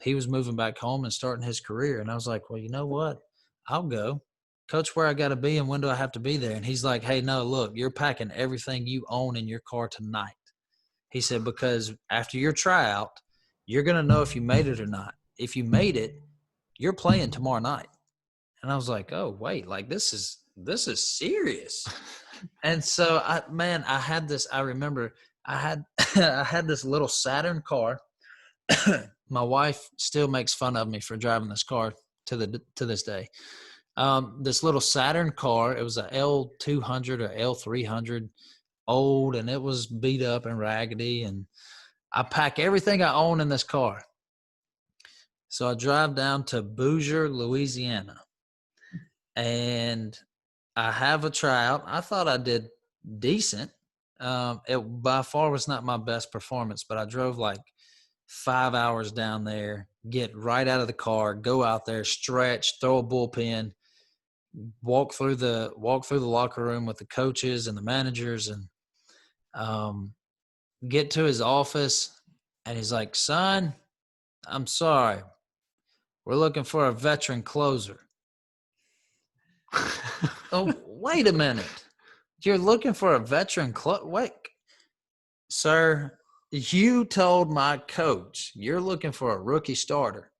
He was moving back home and starting his career. And I was like, well, you know what? I'll go. Coach, where I got to be and when do I have to be there? And he's like, hey, no, look, you're packing everything you own in your car tonight. He said, because after your tryout, you're going to know if you made it or not. If you made it, you're playing tomorrow night. And I was like, oh, wait, like this is serious. And so I had this, I remember I had this little Saturn car. My wife still makes fun of me for driving this car to this day. This little Saturn car. It was a L200 or L300, old, and it was beat up and raggedy. And I pack everything I own in this car. So I drive down to Bossier, Louisiana, and I have a tryout. I thought I did decent. It by far was not my best performance, but I drove like 5 hours down there, get right out of the car, go out there, stretch, throw a bullpen, walk through the locker room with the coaches and the managers, and get to his office, and he's like, "Son, I'm sorry, we're looking for a veteran closer." Oh, wait a minute. You're looking for a veteran wait, sir, you told my coach you're looking for a rookie starter,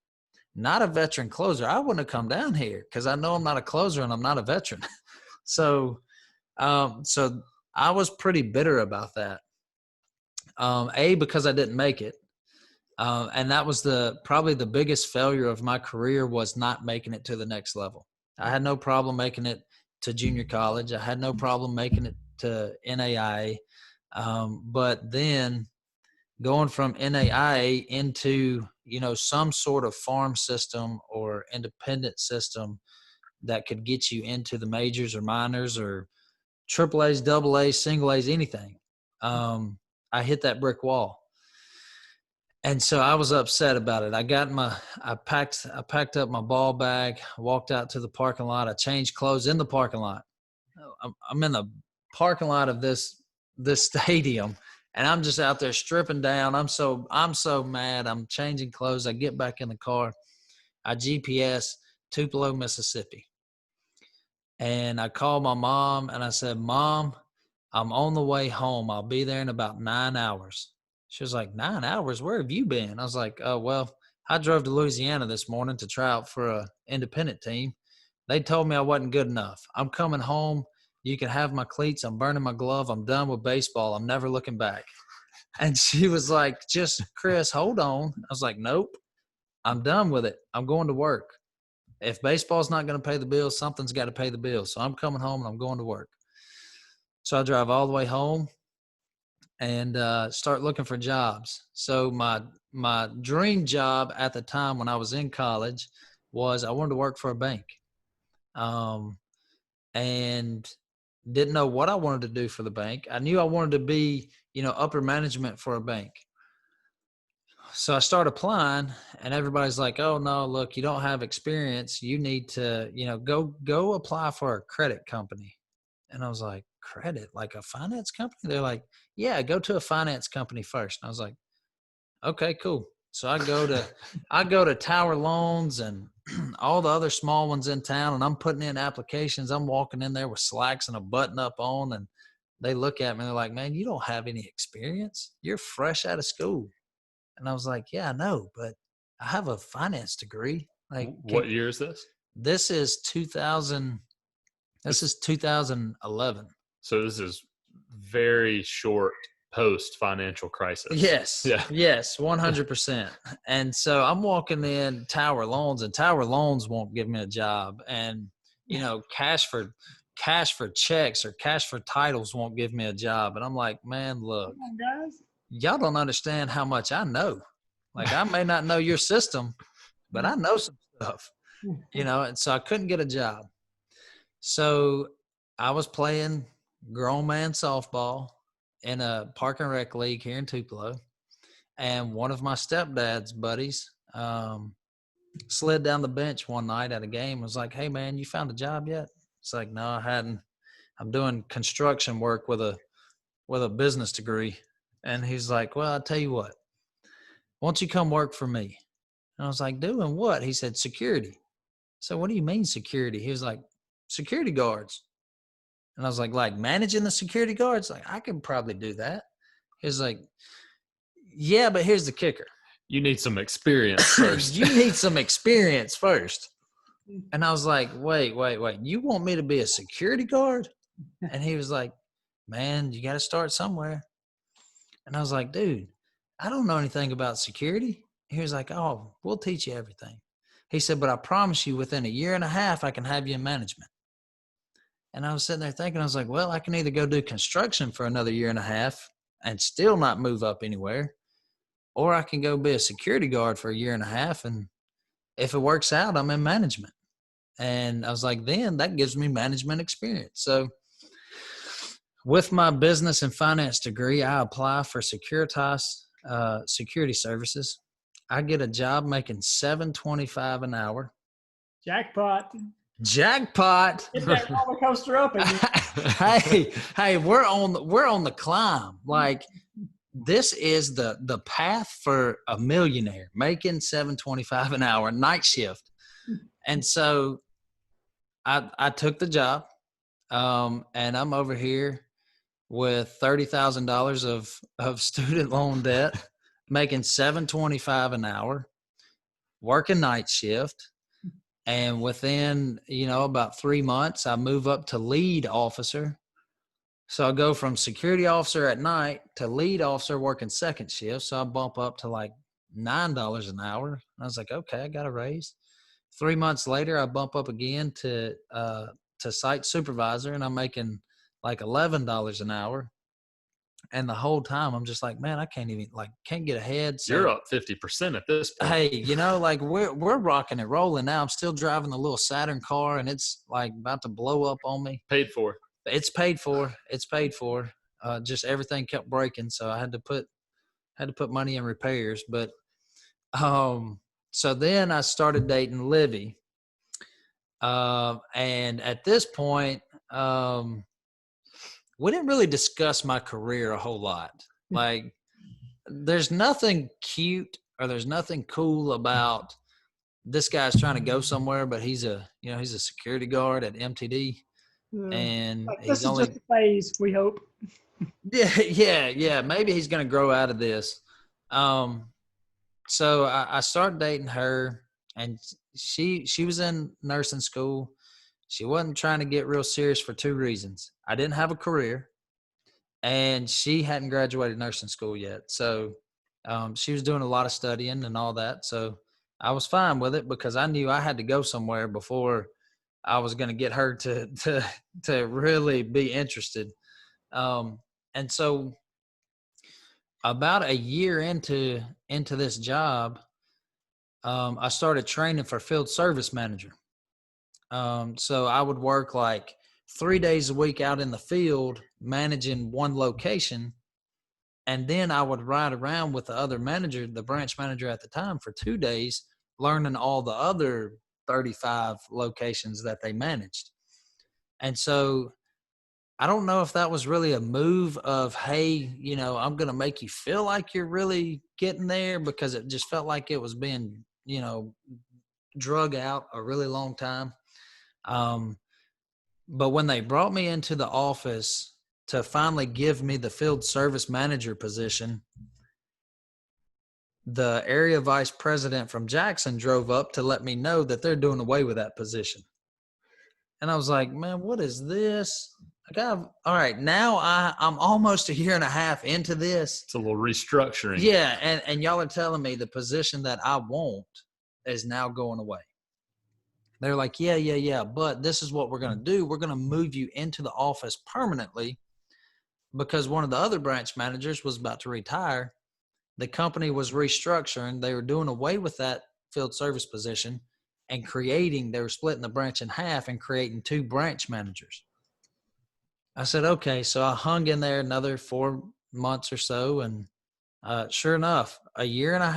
not a veteran closer. I wouldn't have come down here because I know I'm not a closer and I'm not a veteran. So I was pretty bitter about that. Because I didn't make it. And that was probably the biggest failure of my career, was not making it to the next level. I had no problem making it to junior college. I had no problem making it to NAIA. But then going from NAIA into, some sort of farm system or independent system that could get you into the majors or minors or triple A's, double A's, single A's, anything. I hit that brick wall. And so I was upset about it. I packed up my ball bag, walked out to the parking lot. I changed clothes in the parking lot. I'm in the parking lot of this stadium, and I'm just out there stripping down. I'm so mad. I'm changing clothes. I get back in the car. I GPS Tupelo, Mississippi. And I called my mom and I said, "Mom, I'm on the way home. I'll be there in about 9 hours." She was like, 9 hours? Where have you been? I was like, "Oh, well, I drove to Louisiana this morning to try out for an independent team. They told me I wasn't good enough. I'm coming home. You can have my cleats. I'm burning my glove. I'm done with baseball. I'm never looking back." And she was like, "Just, Chris, hold on." I was like, "Nope, I'm done with it. I'm going to work. If baseball's not going to pay the bills, something's got to pay the bills. So I'm coming home and I'm going to work." So I drive all the way home and start looking for jobs. So my dream job at the time when I was in college was I wanted to work for a bank, and didn't know what I wanted to do for the bank. I knew I wanted to be, upper management for a bank. So I start applying, and everybody's like, "Oh no, look, you don't have experience. You need to, go apply for a credit company." And I was like, "Credit, like a finance company?" They're like, "Yeah, go to a finance company first." And I was like, "Okay, cool." So I go to Tower Loans and all the other small ones in town, and I'm putting in applications. I'm walking in there with slacks and a button up on, and they look at me and they're like, "Man, you don't have any experience. You're fresh out of school." And I was like, "Yeah, I know, but I have a finance degree." Like, what year is this? This is 2000. This is 2011. So this is very short post financial crisis. Yes. Yeah. Yes. 100%. And so I'm walking in Tower Loans, and Tower Loans won't give me a job. And, cash for checks or cash for titles won't give me a job. And I'm like, "Man, look, Come on, guys. y'all don't understand how much I know. Like, I may not know your system, but I know some stuff, and so I couldn't get a job. So I was playing grown man softball in a park and rec league here in Tupelo. And one of my stepdad's buddies slid down the bench one night at a game and was like, "Hey man, you found a job yet?" It's like, "No, I hadn't. I'm doing construction work with a business degree." And he's like, "Well, I'll tell you what, why don't you come work for me?" And I was like, "Doing what?" He said, "Security." So "What do you mean security?" He was like, "Security guards." And I was like managing the security guards? Like, I could probably do that. He was like, "Yeah, but here's the kicker. You need some experience first." You need some experience first. And I was like, wait. You want me to be a security guard? And he was like, "Man, you got to start somewhere." And I was like, "Dude, I don't know anything about security." He was like, "Oh, we'll teach you everything." He said, but I promise you within a year and a half, I can have you in management. And I was sitting there thinking, I was like, well, I can either go do construction for another year and a half and still not move up anywhere, or I can go be a security guard for a year and a half. And if it works out, I'm in management. And I was like, then that gives me management experience. So with my business and finance degree, I apply for Securitas security services. I get a job making $7.25 an hour. Jackpot. Jackpot. Get that roller coaster up again. hey, we're on the climb. Like, this is the path for a millionaire, making $7.25 an hour, night shift. And so I took the job, and I'm over here with $30,000 of student loan debt, making $7.25 an hour, working night shift. And within, about 3 months, I move up to lead officer. So I go from security officer at night to lead officer working second shift. So I bump up to like $9 an hour. I was like, okay, I got a raise. 3 months later, I bump up again to site supervisor, and I'm making like $11 an hour. And the whole time I'm just like, man, I can't get ahead. So, you're up 50% at this point. Hey, like we're rocking and rolling now. I'm still driving the little Saturn car, and it's like about to blow up on me. Paid for. It's paid for. It's paid for. Just everything kept breaking, so I had to put money in repairs. But so then I started dating Livy, and at this point, we didn't really discuss my career a whole lot. Like, there's nothing cute or there's nothing cool about this guy's trying to go somewhere, but he's a security guard at MTD. And like, he's this is just a phase, we hope. Yeah. Maybe he's going to grow out of this. So I started dating her, and she was in nursing school. She wasn't trying to get real serious for 2 reasons. I didn't have a career, and she hadn't graduated nursing school yet. So she was doing a lot of studying and all that. So I was fine with it because I knew I had to go somewhere before I was going to get her to really be interested. And so about a year into this job, I started training for field service manager. So I would work like 3 days a week out in the field managing one location. And then I would ride around with the other manager, the branch manager at the time, for 2 days, learning all the other 35 locations that they managed. And so I don't know if that was really a move of, hey, I'm going to make you feel like you're really getting there, because it just felt like it was being, drug out a really long time. But when they brought me into the office to finally give me the field service manager position, the area vice president from Jackson drove up to let me know that they're doing away with that position. And I was like, man, what is this? All right, now I'm almost a year and a half into this. It's a little restructuring. Yeah, and y'all are telling me the position that I want is now going away. They're like, yeah, but this is what we're going to do. We're going to move you into the office permanently, because one of the other branch managers was about to retire. The company was restructuring. They were doing away with that field service position and they were splitting the branch in half and creating 2 branch managers. I said, okay. So I hung in there another 4 months or so. And sure enough, a year and a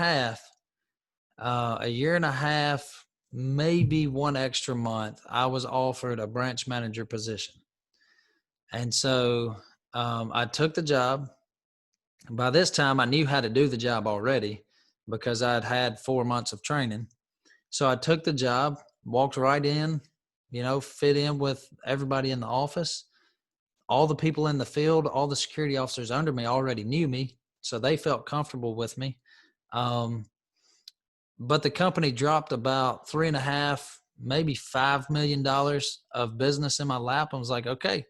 half, maybe 1 extra month, I was offered a branch manager position. And so I took the job. By this time, I knew how to do the job already because I'd had 4 months of training. So I took the job, walked right in, fit in with everybody in the office. All the people in the field, all the security officers under me already knew me, so they felt comfortable with me. But the company dropped about $3.5, maybe $5 million of business in my lap. I was like, okay,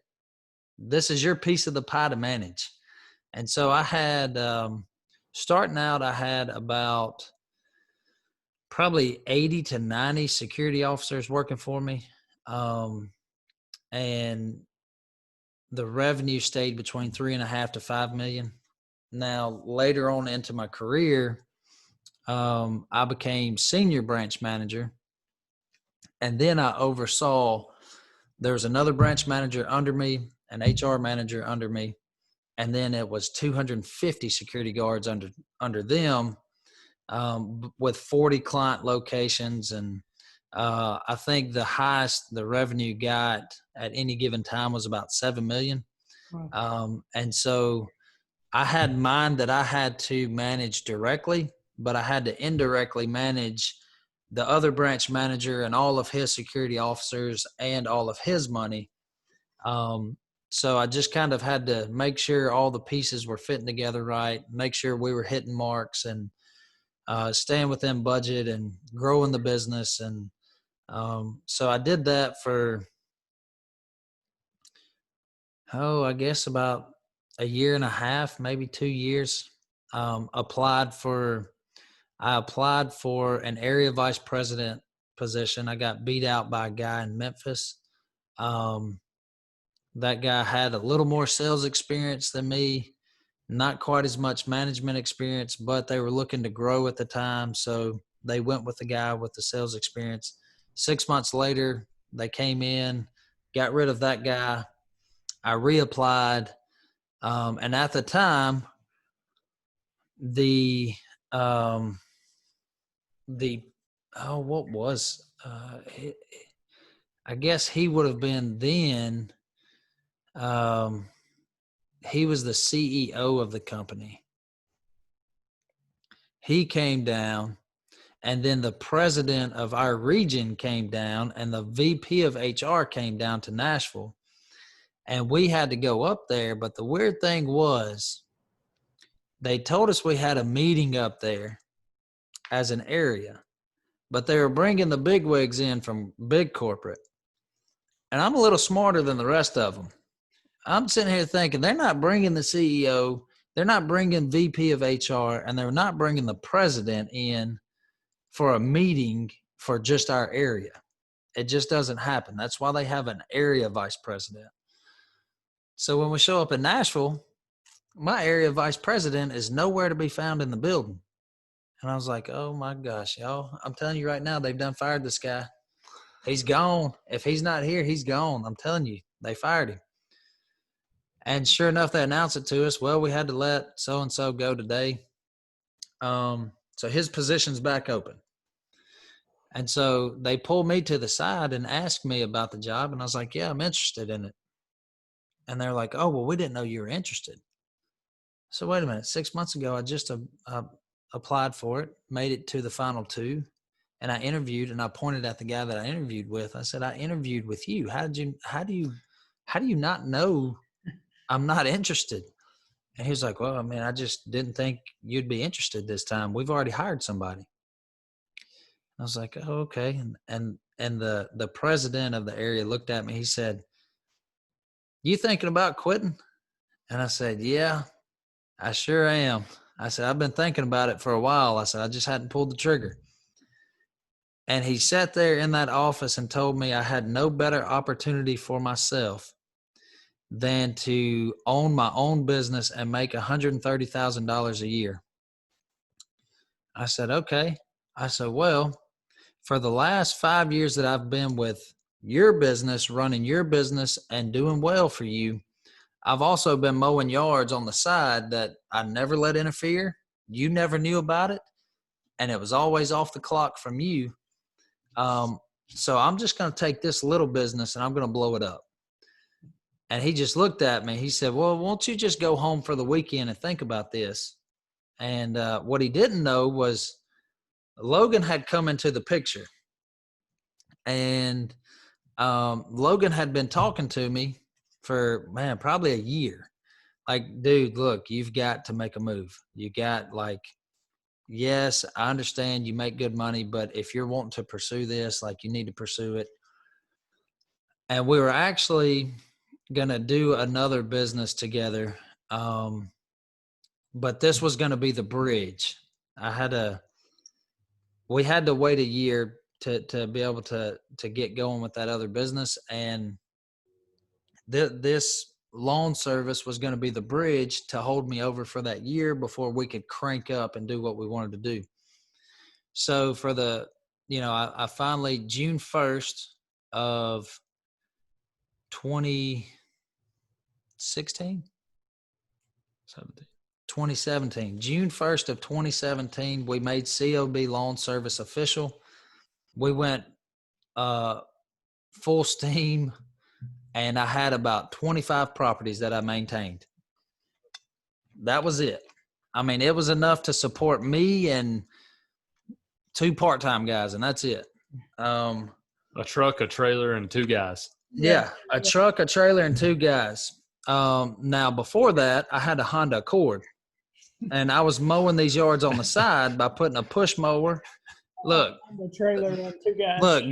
this is your piece of the pie to manage. And so I had, starting out, I had about probably 80 to 90 security officers working for me. And the revenue stayed between 3.5 to 5 million. Now, later on into my career, I became senior branch manager, and then I oversaw, there was another branch manager under me, an HR manager under me, and then it was 250 security guards under them, with 40 client locations. And I think the highest the revenue got at any given time was about 7 million. Wow. And so I had mine that I had to manage directly, but I had to indirectly manage the other branch manager and all of his security officers and all of his money. So I just kind of had to make sure all the pieces were fitting together right, make sure we were hitting marks and staying within budget and growing the business. And so I did that for, I guess about a year and a half, maybe 2 years. I applied for an area vice president position. I got beat out by a guy in Memphis. That guy had a little more sales experience than me, not quite as much management experience, but they were looking to grow at the time. So they went with the guy with the sales experience. 6 months later, they came in, got rid of that guy. I reapplied. And at the time, what was, I guess he would have been then, he was the CEO of the company. He came down, and then the president of our region came down, and the VP of HR came down to Nashville, and we had to go up there. But the weird thing was, they told us we had a meeting up there as an area, but they were bringing the bigwigs in from big corporate. And I'm a little smarter than the rest of them. I'm sitting here thinking they're not bringing the CEO, they're not bringing VP of HR, and they're not bringing the president in for a meeting for just our area. It just doesn't happen. That's why they have an area vice president. So when we show up in Nashville, my area vice president is nowhere to be found in the building. And I was like, oh my gosh, y'all, I'm telling you right now, they've done fired this guy. He's gone. If he's not here, he's gone. I'm telling you, they fired him. And sure enough, they announced it to us. Well, we had to let so-and-so go today. So his position's back open. And so they pulled me to the side and asked me about the job. And I was like, yeah, I'm interested in it. And they're like, oh, well, we didn't know you were interested. So wait a minute, 6 months ago, I just applied for it, made it to the final two, and I interviewed, and I pointed at the guy that I interviewed with. I said, I interviewed with you. How do you not know I'm not interested? And he was like, well, I mean, I just didn't think you'd be interested this time. We've already hired somebody. I was like, oh, okay. And the president of the area looked at me. He said, you thinking about quitting? And I said, yeah, I sure am. I said, I've been thinking about it for a while. I said, I just hadn't pulled the trigger. And he sat there in that office and told me I had no better opportunity for myself than to own my own business and make $130,000 a year. I said, okay. I said, well, for the last 5 years that I've been with your business, running your business and doing well for you, I've also been mowing yards on the side that I never let interfere. You never knew about it. And it was always off the clock from you. So I'm just going to take this little business and I'm going to blow it up. And he just looked at me. He said, well, won't you just go home for the weekend and think about this? And what he didn't know was Logan had come into the picture. And Logan had been talking to me for, probably a year. Like, dude, look, you've got to make a move. You got yes, I understand you make good money, but if you're wanting to pursue this, you need to pursue it. And we were actually going to do another business together. But this was going to be the bridge. I had we had to wait a year to be able to get going with that other business. And this loan service was going to be the bridge to hold me over for that year before we could crank up and do what we wanted to do. So for I finally, June 1st of 2016, 2017, June 1st of 2017, we made COB Loan Service official. We went full steam, and I had about 25 properties that I maintained. That was it. I mean, it was enough to support me and 2 part-time guys, and that's it. A truck, a trailer, and 2 guys. Yeah, a truck, a trailer, and 2 guys. Now, before that, I had a Honda Accord, and I was mowing these yards on the side by putting a push mower. Look, the trailer and 2 guys. Look,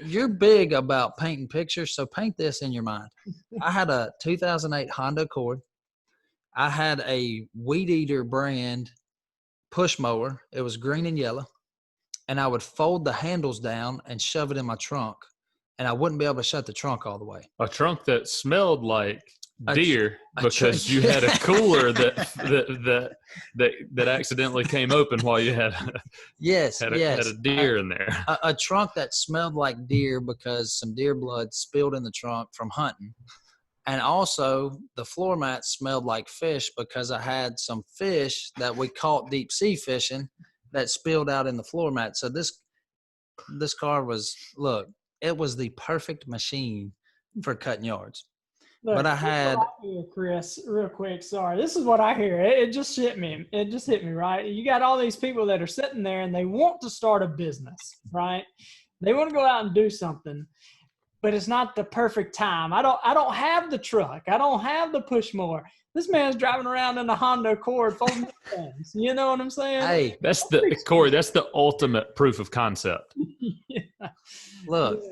you're big about painting pictures, so paint this in your mind. I had a 2008 Honda Accord. I had a Weed Eater brand push mower. It was green and yellow, and I would fold the handles down and shove it in my trunk, and I wouldn't be able to shut the trunk all the way. A trunk that smelled like deer because you had a cooler that accidentally came open while you had a deer in there. A trunk that smelled like deer because some deer blood spilled in the trunk from hunting. And also the floor mat smelled like fish because I had some fish that we caught deep sea fishing that spilled out in the floor mat. So this car was, it was the perfect machine for cutting yards. Look, but I had Chris, real quick. Sorry, this is what I hear. It just hit me. It just hit me, right? You got all these people that are sitting there and they want to start a business, right? They want to go out and do something, but it's not the perfect time. I don't have the truck. I don't have the push mower. This man's driving around in a Honda Accord folding things. You know what I'm saying? Hey, Cory. That's the ultimate proof of concept. Yeah. Look,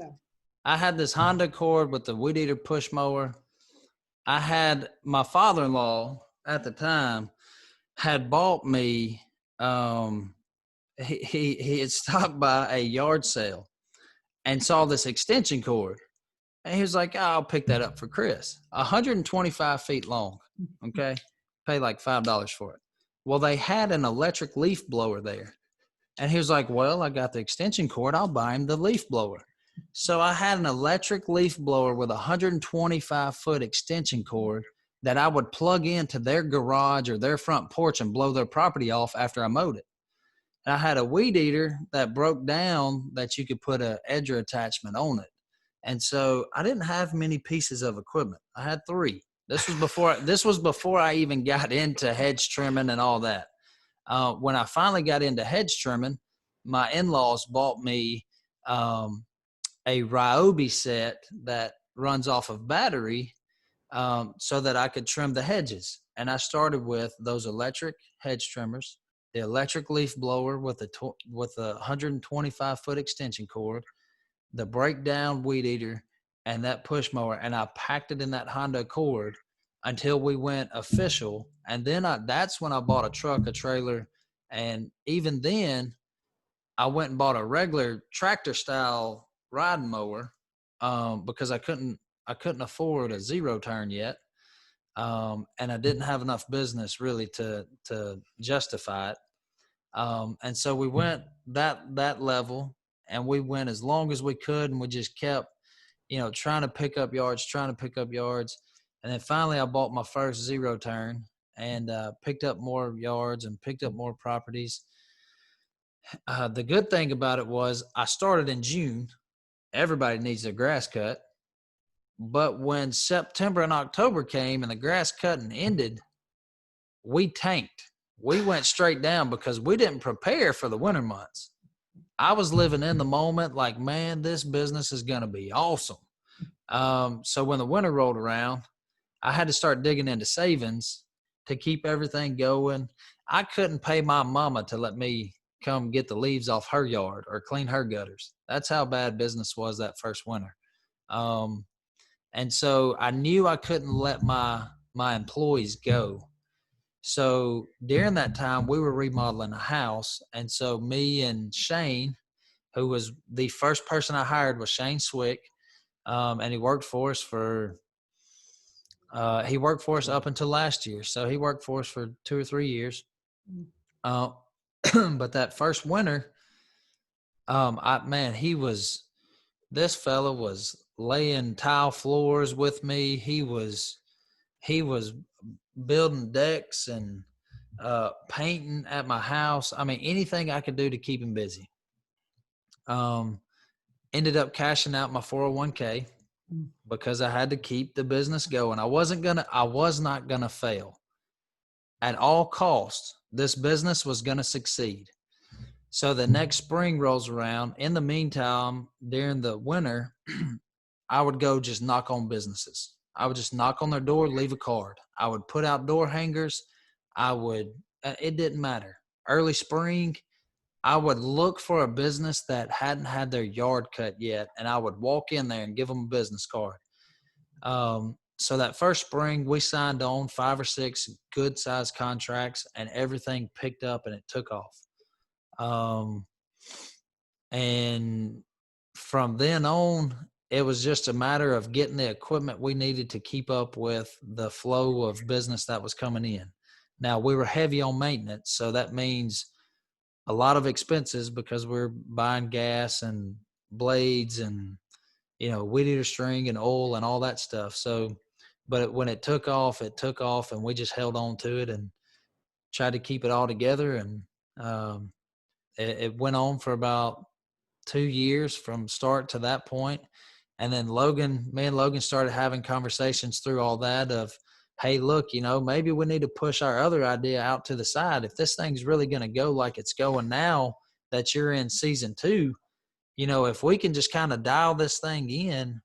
I had this Honda Accord with the Weed Eater push mower. I had my father-in-law at the time had bought me. He had stopped by a yard sale and saw this extension cord, and he was like, "I'll pick that up for Chris." 125 feet long. Okay, pay like $5 for it. Well, they had an electric leaf blower there, and he was like, "Well, I got the extension cord. I'll buy him the leaf blower." So I had an electric leaf blower with a 125-foot extension cord that I would plug into their garage or their front porch and blow their property off after I mowed it. And I had a weed eater that broke down that you could put an edger attachment on it. And so I didn't have many pieces of equipment. I had 3. This was before I even got into hedge trimming and all that. When I finally got into hedge trimming, my in-laws bought me a Ryobi set that runs off of battery so that I could trim the hedges. And I started with those electric hedge trimmers, the electric leaf blower with a 125-foot extension cord, the breakdown weed eater, and that push mower. And I packed it in that Honda Accord until we went official. And then that's when I bought a truck, a trailer. And even then I went and bought a regular tractor style riding mower because I couldn't afford a zero turn yet, and I didn't have enough business really to justify it, and so we went that level, and we went as long as we could, and we just kept trying to pick up yards, and then finally I bought my first zero turn and picked up more yards and picked up more properties. The good thing about it was I started in June. Everybody needs their grass cut. But when September and October came and the grass cutting ended, we tanked. We went straight down because we didn't prepare for the winter months. I was living in the moment like, man, this business is going to be awesome. So when the winter rolled around, I had to start digging into savings to keep everything going. I couldn't pay my mama to let me come get the leaves off her yard or clean her gutters. That's how bad business was that first winter. And so I knew I couldn't let my employees go. So during that time, we were remodeling a house. And so me and Shane, who was the first person I hired, was Shane Swick. And he worked for us up until last year. So he worked for us for 2 or 3 years. But that first winter, this fella was laying tile floors with me. He was building decks and painting at my house. I mean, anything I could do to keep him busy. Ended up cashing out my 401k because I had to keep the business going. I was not gonna fail. At all costs, this business was gonna succeed. So the next spring rolls around. In the meantime, during the winter, I would go just knock on businesses. I would just knock on their door, leave a card. I would put out door hangers. It didn't matter. Early spring, I would look for a business that hadn't had their yard cut yet, and I would walk in there and give them a business card. So that first spring, we signed on 5 or 6 good-sized contracts, and everything picked up and it took off. And from then on, it was just a matter of getting the equipment we needed to keep up with the flow of business that was coming in. Now, we were heavy on maintenance, so that means a lot of expenses because we're buying gas and blades and, weed eater string and oil and all that stuff. So, but when it took off, and we just held on to it and tried to keep it all together. And it went on for about 2 years from start to that point. And then me and Logan started having conversations through all that of, hey, look, maybe we need to push our other idea out to the side. If this thing's really going to go like it's going now that you're in season 2, if we can just kind of dial this thing in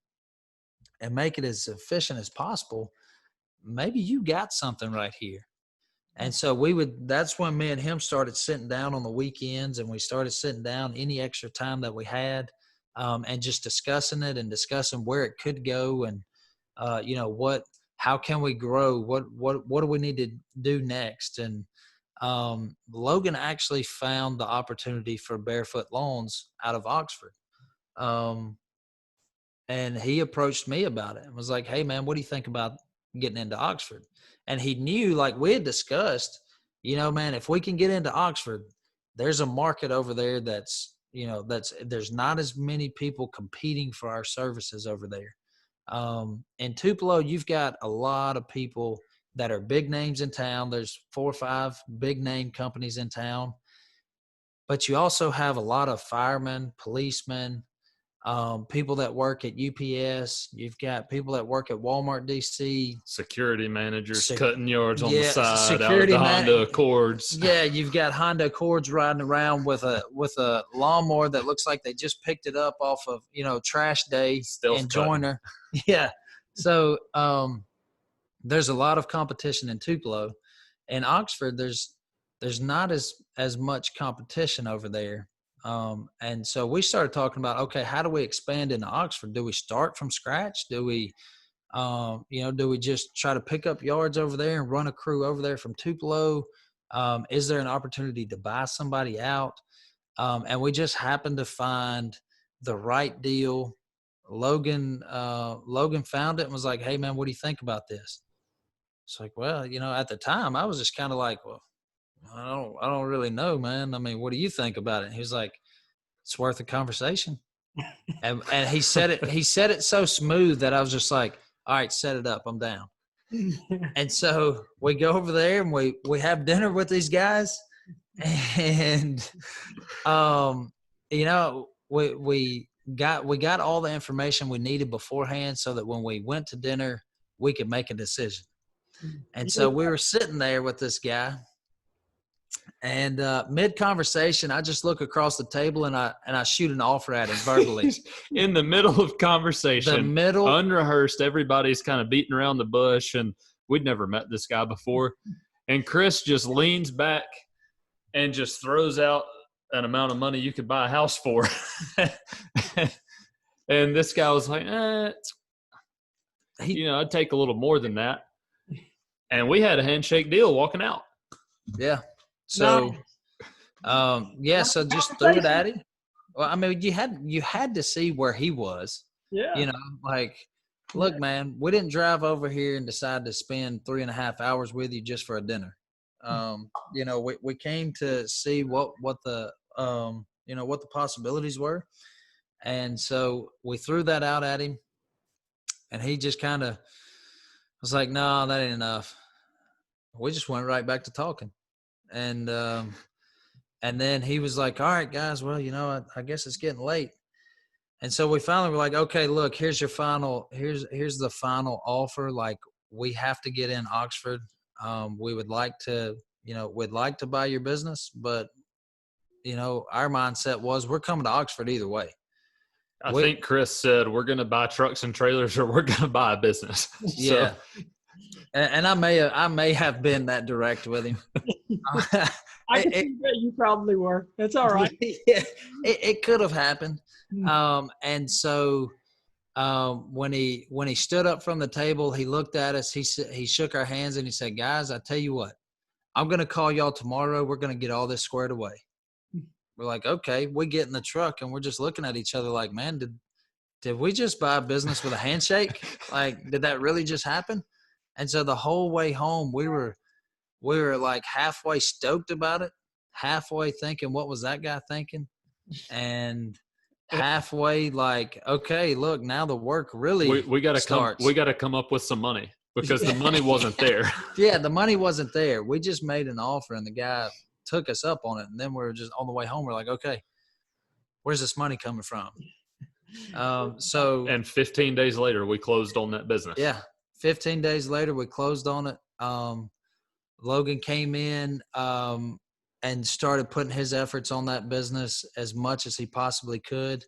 and make it as efficient as possible, maybe you got something right here. And so that's when me and him started sitting down on the weekends, and we started sitting down any extra time that we had, and just discussing it and discussing where it could go. And, how can we grow? What do we need to do next? And, Logan actually found the opportunity for Barefoot Lawns out of Oxford. And he approached me about it and was like, hey man, what do you think about getting into Oxford? And he knew, like we had discussed, man, if we can get into Oxford, there's a market over there there's not as many people competing for our services over there. In Tupelo, you've got a lot of people that are big names in town. There's 4 or 5 big name companies in town, but you also have a lot of firemen, policemen, people that work at UPS. You've got people that work at Walmart DC, security managers cutting yards on the side out of the Honda Accords. Yeah, you've got Honda Accords riding around with a lawnmower that looks like they just picked it up off of trash day in Joyner. Yeah, so there's a lot of competition in Tupelo. In Oxford, there's not as much competition over there. And so we started talking about, okay, how do we expand into Oxford? Do we start from scratch? Do we just try to pick up yards over there and run a crew over there from Tupelo? Is there an opportunity to buy somebody out? And we just happened to find the right deal. Logan found it and was like, hey man, what do you think about this? It's like, well, at the time I was just kind of like, well, I don't really know, man. I mean, what do you think about it? And he was like, it's worth a conversation. and he said it so smooth that I was just like, all right, set it up. I'm down. And so we go over there and we have dinner with these guys, and we got all the information we needed beforehand so that when we went to dinner, we could make a decision. And so we were sitting there with this guy, and mid-conversation, I just look across the table and I shoot an offer at him verbally. In the middle of conversation, unrehearsed, everybody's kind of beating around the bush, and we'd never met this guy before. And Chris just leans back and just throws out an amount of money you could buy a house for. And this guy was like, I'd take a little more than that. And we had a handshake deal walking out. Yeah. No. So, so just threw it at him. Well, I mean, you had to see where he was, Yeah. like, look, man, we didn't drive over here and decide to spend 3.5 hours with you just for a dinner. We came to see what the, what the possibilities were. And so we threw that out at him, and he just kind of was like, no, that ain't enough. We just went right back to talking. And then he was like, all right, guys, well, I guess it's getting late. And so we finally were like, okay, look, here's the final offer. Like, we have to get in Oxford. We would like to, we'd like to buy your business, but, our mindset was we're coming to Oxford either way. I think Chris said we're going to buy trucks and trailers, or we're going to buy a business. Yeah. And I may have been that direct with him. I can see that you probably were. That's all right. Yeah, it could have happened. And so when he stood up from the table, he looked at us. He shook our hands and he said, "Guys, I tell you what, I'm going to call y'all tomorrow. We're going to get all this squared away." We're like, okay. We get in the truck and we're just looking at each other like, man, did we just buy a business with a handshake? Like, did that really just happen? And so the whole way home, we were like halfway stoked about it, halfway thinking, what was that guy thinking? And halfway like, okay, look, now the work really we got to starts. We got to come up with some money, because the money wasn't there. Yeah, the money wasn't there. We just made an offer and the guy took us up on it. And then we were just on the way home. We're like, okay, where's this money coming from? And 15 days later, we closed on that business. Yeah. 15 days later, we closed on it. Logan came in and started putting his efforts on that business as much as he possibly could.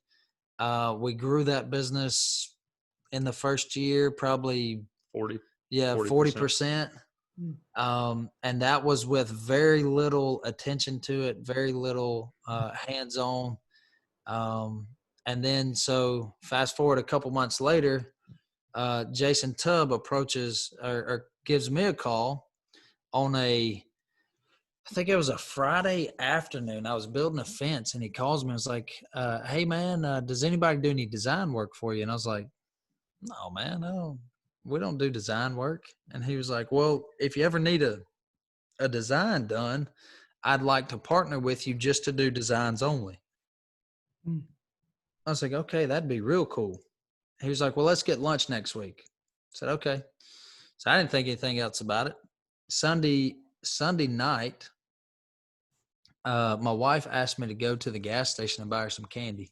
We grew that business in the first year, probably 40%. And that was with very little attention to it, very little hands-on. And then, so fast forward a couple months later, Jason Tubb approaches or gives me a call on I think it was a Friday afternoon. I was building a fence and he calls me and was like, hey man, does anybody do any design work for you? And I was like, no, man, we don't do design work. And he was like, well, if you ever need a design done, I'd like to partner with you just to do designs only. I was like, okay, that'd be real cool. He was like, well, let's get lunch next week. I said, okay. So I didn't think anything else about it. Sunday night, my wife asked me to go to the gas station and buy her some candy.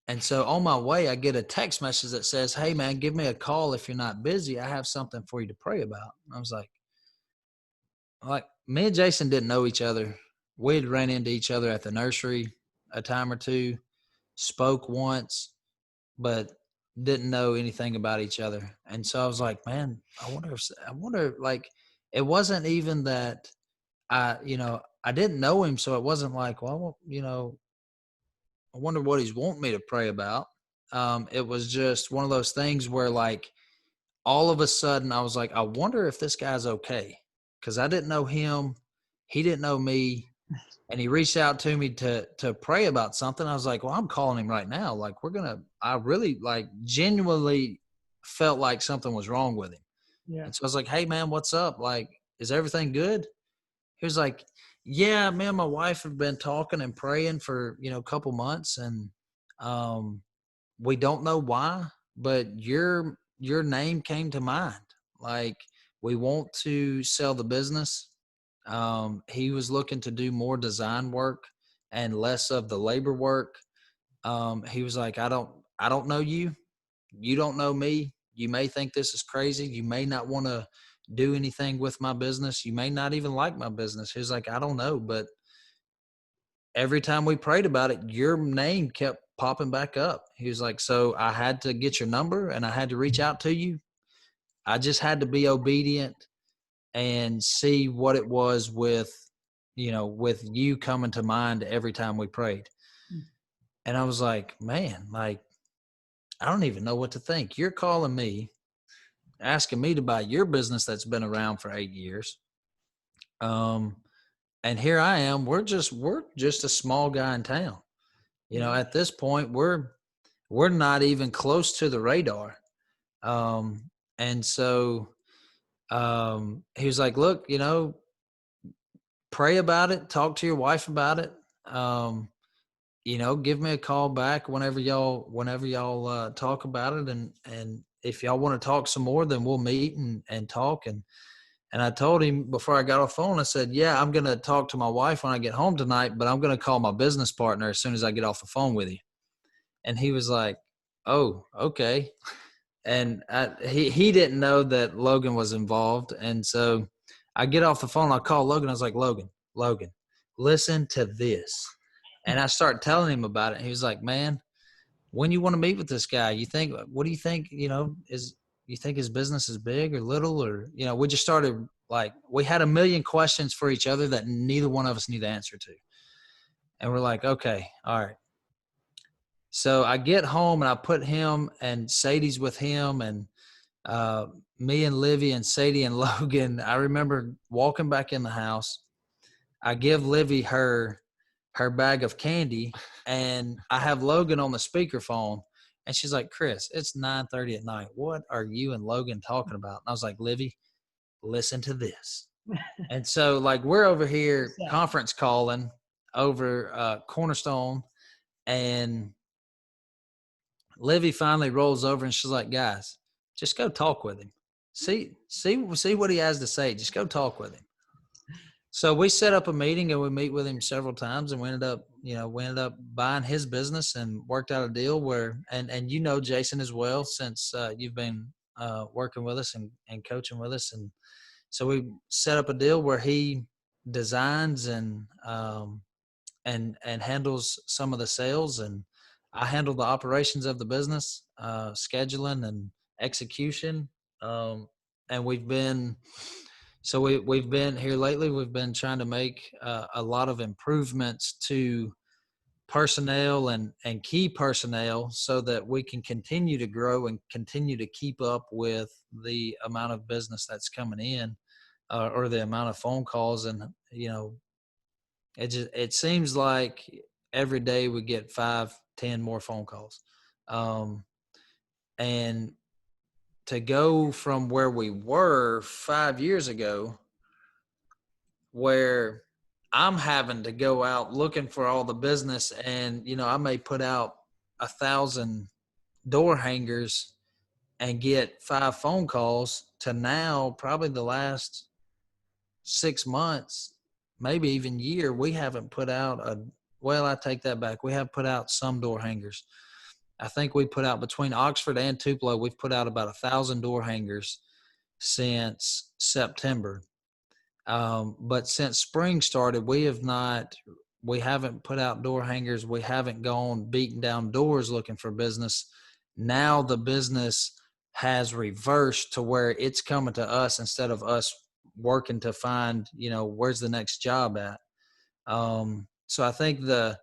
And so on my way, I get a text message that says, hey man, give me a call if you're not busy. I have something for you to pray about. And I was like, me and Jason didn't know each other. We had ran into each other at the nursery a time or two, spoke once, but didn't know anything about each other. And so I was like, man, I wonder, like, it wasn't even that I didn't know him. So it wasn't like, well, I wonder what he's wanting me to pray about. It was just one of those things where, like, all of a sudden I was like, I wonder if this guy's okay. Cause I didn't know him. He didn't know me. And he reached out to me to pray about something. I was like, well, I'm calling him right now. Like, I really, like, genuinely felt like something was wrong with him. Yeah. And so I was like, hey man, what's up? Like, is everything good? He was like, yeah, me and my wife have been talking and praying for, a couple months, and we don't know why, but your name came to mind. Like, we want to sell the business. He was looking to do more design work and less of the labor work. He was like, I don't know you. You don't know me. You may think this is crazy. You may not want to do anything with my business. You may not even like my business. He was like, I don't know. But every time we prayed about it, your name kept popping back up. He was like, so I had to get your number and I had to reach out to you. I just had to be obedient and see what it was with you coming to mind every time we prayed. And I was like, man, like, I don't even know what to think. You're calling me, asking me to buy your business that's been around for 8 years. And here I am. We're just a small guy in town. At this point, we're not even close to the radar. And so he was like, look, pray about it, talk to your wife about it. Give me a call back whenever y'all talk about it. And if y'all want to talk some more, then we'll meet and talk. And I told him before I got off the phone, I said, yeah, I'm going to talk to my wife when I get home tonight, but I'm going to call my business partner as soon as I get off the phone with you. And he was like, oh, okay. And he didn't know that Logan was involved. And so I get off the phone, I call Logan. I was like, Logan, listen to this. And I start telling him about it. He was like, man, when you want to meet with this guy, what do you think, you think his business is big or little? Or, we just started, like, we had a million questions for each other that neither one of us knew the answer to. And we're like, okay, all right. So I get home and I put him and Sadie's with him, and me and Livy and Sadie and Logan. I remember walking back in the house. I give Livy her bag of candy, and I have Logan on the speakerphone, and she's like, Chris, it's 9:30 at night. What are you and Logan talking about? And I was like, Livy, listen to this. And so, like, we're over here conference calling over Cornerstone, and Livy finally rolls over and she's like, guys, just go talk with him. See what he has to say. Just go talk with him. So we set up a meeting and we meet with him several times, and we ended up buying his business and worked out a deal where, and Jason as well, since you've been working with us and coaching with us. And so we set up a deal where he designs and handles some of the sales, and I handle the operations of the business, scheduling and execution. And we've been here lately. We've been trying to make a lot of improvements to personnel and key personnel so that we can continue to grow and continue to keep up with the amount of business that's coming in, or the amount of phone calls. And, it seems like every day we get 5-10 more phone calls. And to go from where we were 5 years ago, where I'm having to go out looking for all the business, and, I may put out 1,000 door hangers and get 5 phone calls, to now probably the last 6 months, maybe even year, we haven't put out I take that back. We have put out some door hangers. I think we put out, between Oxford and Tupelo, we've put out about 1,000 door hangers since September. But since spring started, we haven't put out door hangers. We haven't gone beating down doors looking for business. Now the business has reversed to where it's coming to us instead of us working to find, where's the next job at. So I think the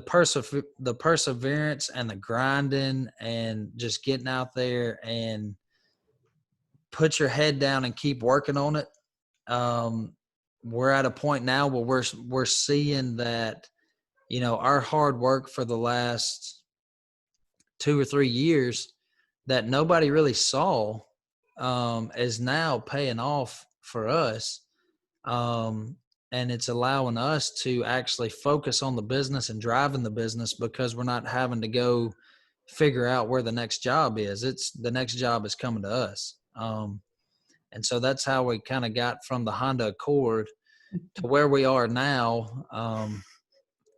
perseverance and the grinding and just getting out there and put your head down and keep working on it. We're at a point now where we're seeing that, our hard work for the last 2 or 3 years that nobody really saw, is now paying off for us. And it's allowing us to actually focus on the business and driving the business, because we're not having to go figure out where the next job is. The next job is coming to us. And so that's how we kind of got from the Honda Accord to where we are now.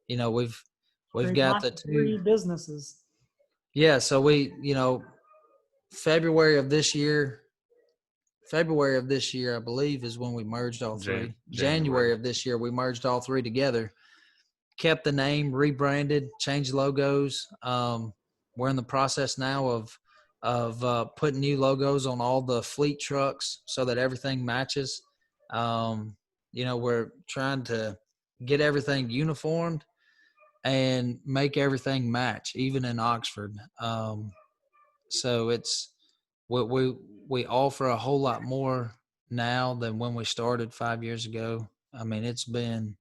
We've got the 3 businesses. Yeah. So February of this year, I believe, is when we merged all 3. January of this year, we merged all 3 together, kept the name, rebranded, changed logos. We're in the process now of putting new logos on all the fleet trucks so that everything matches. We're trying to get everything uniformed and make everything match, even in Oxford. So it's, we offer a whole lot more now than when we started 5 years ago. I mean, it's been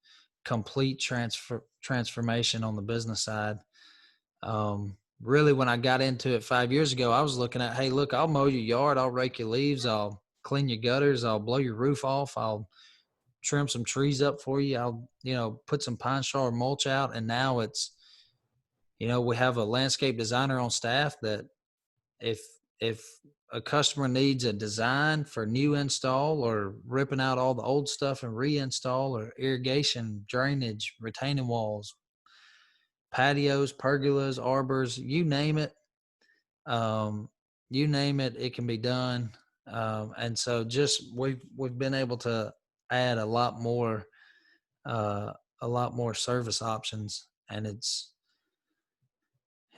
complete transformation on the business side. Really, when I got into it 5 years ago, I was looking at, hey, look, I'll mow your yard, I'll rake your leaves, I'll clean your gutters, I'll blow your roof off, I'll trim some trees up for you, I'll, put some pine straw or mulch out. And now it's, we have a landscape designer on staff that if a customer needs a design for new install or ripping out all the old stuff and reinstall, or irrigation, drainage, retaining walls, patios, pergolas, arbors, you name it. It can be done. And so we've been able to add a lot more service options, and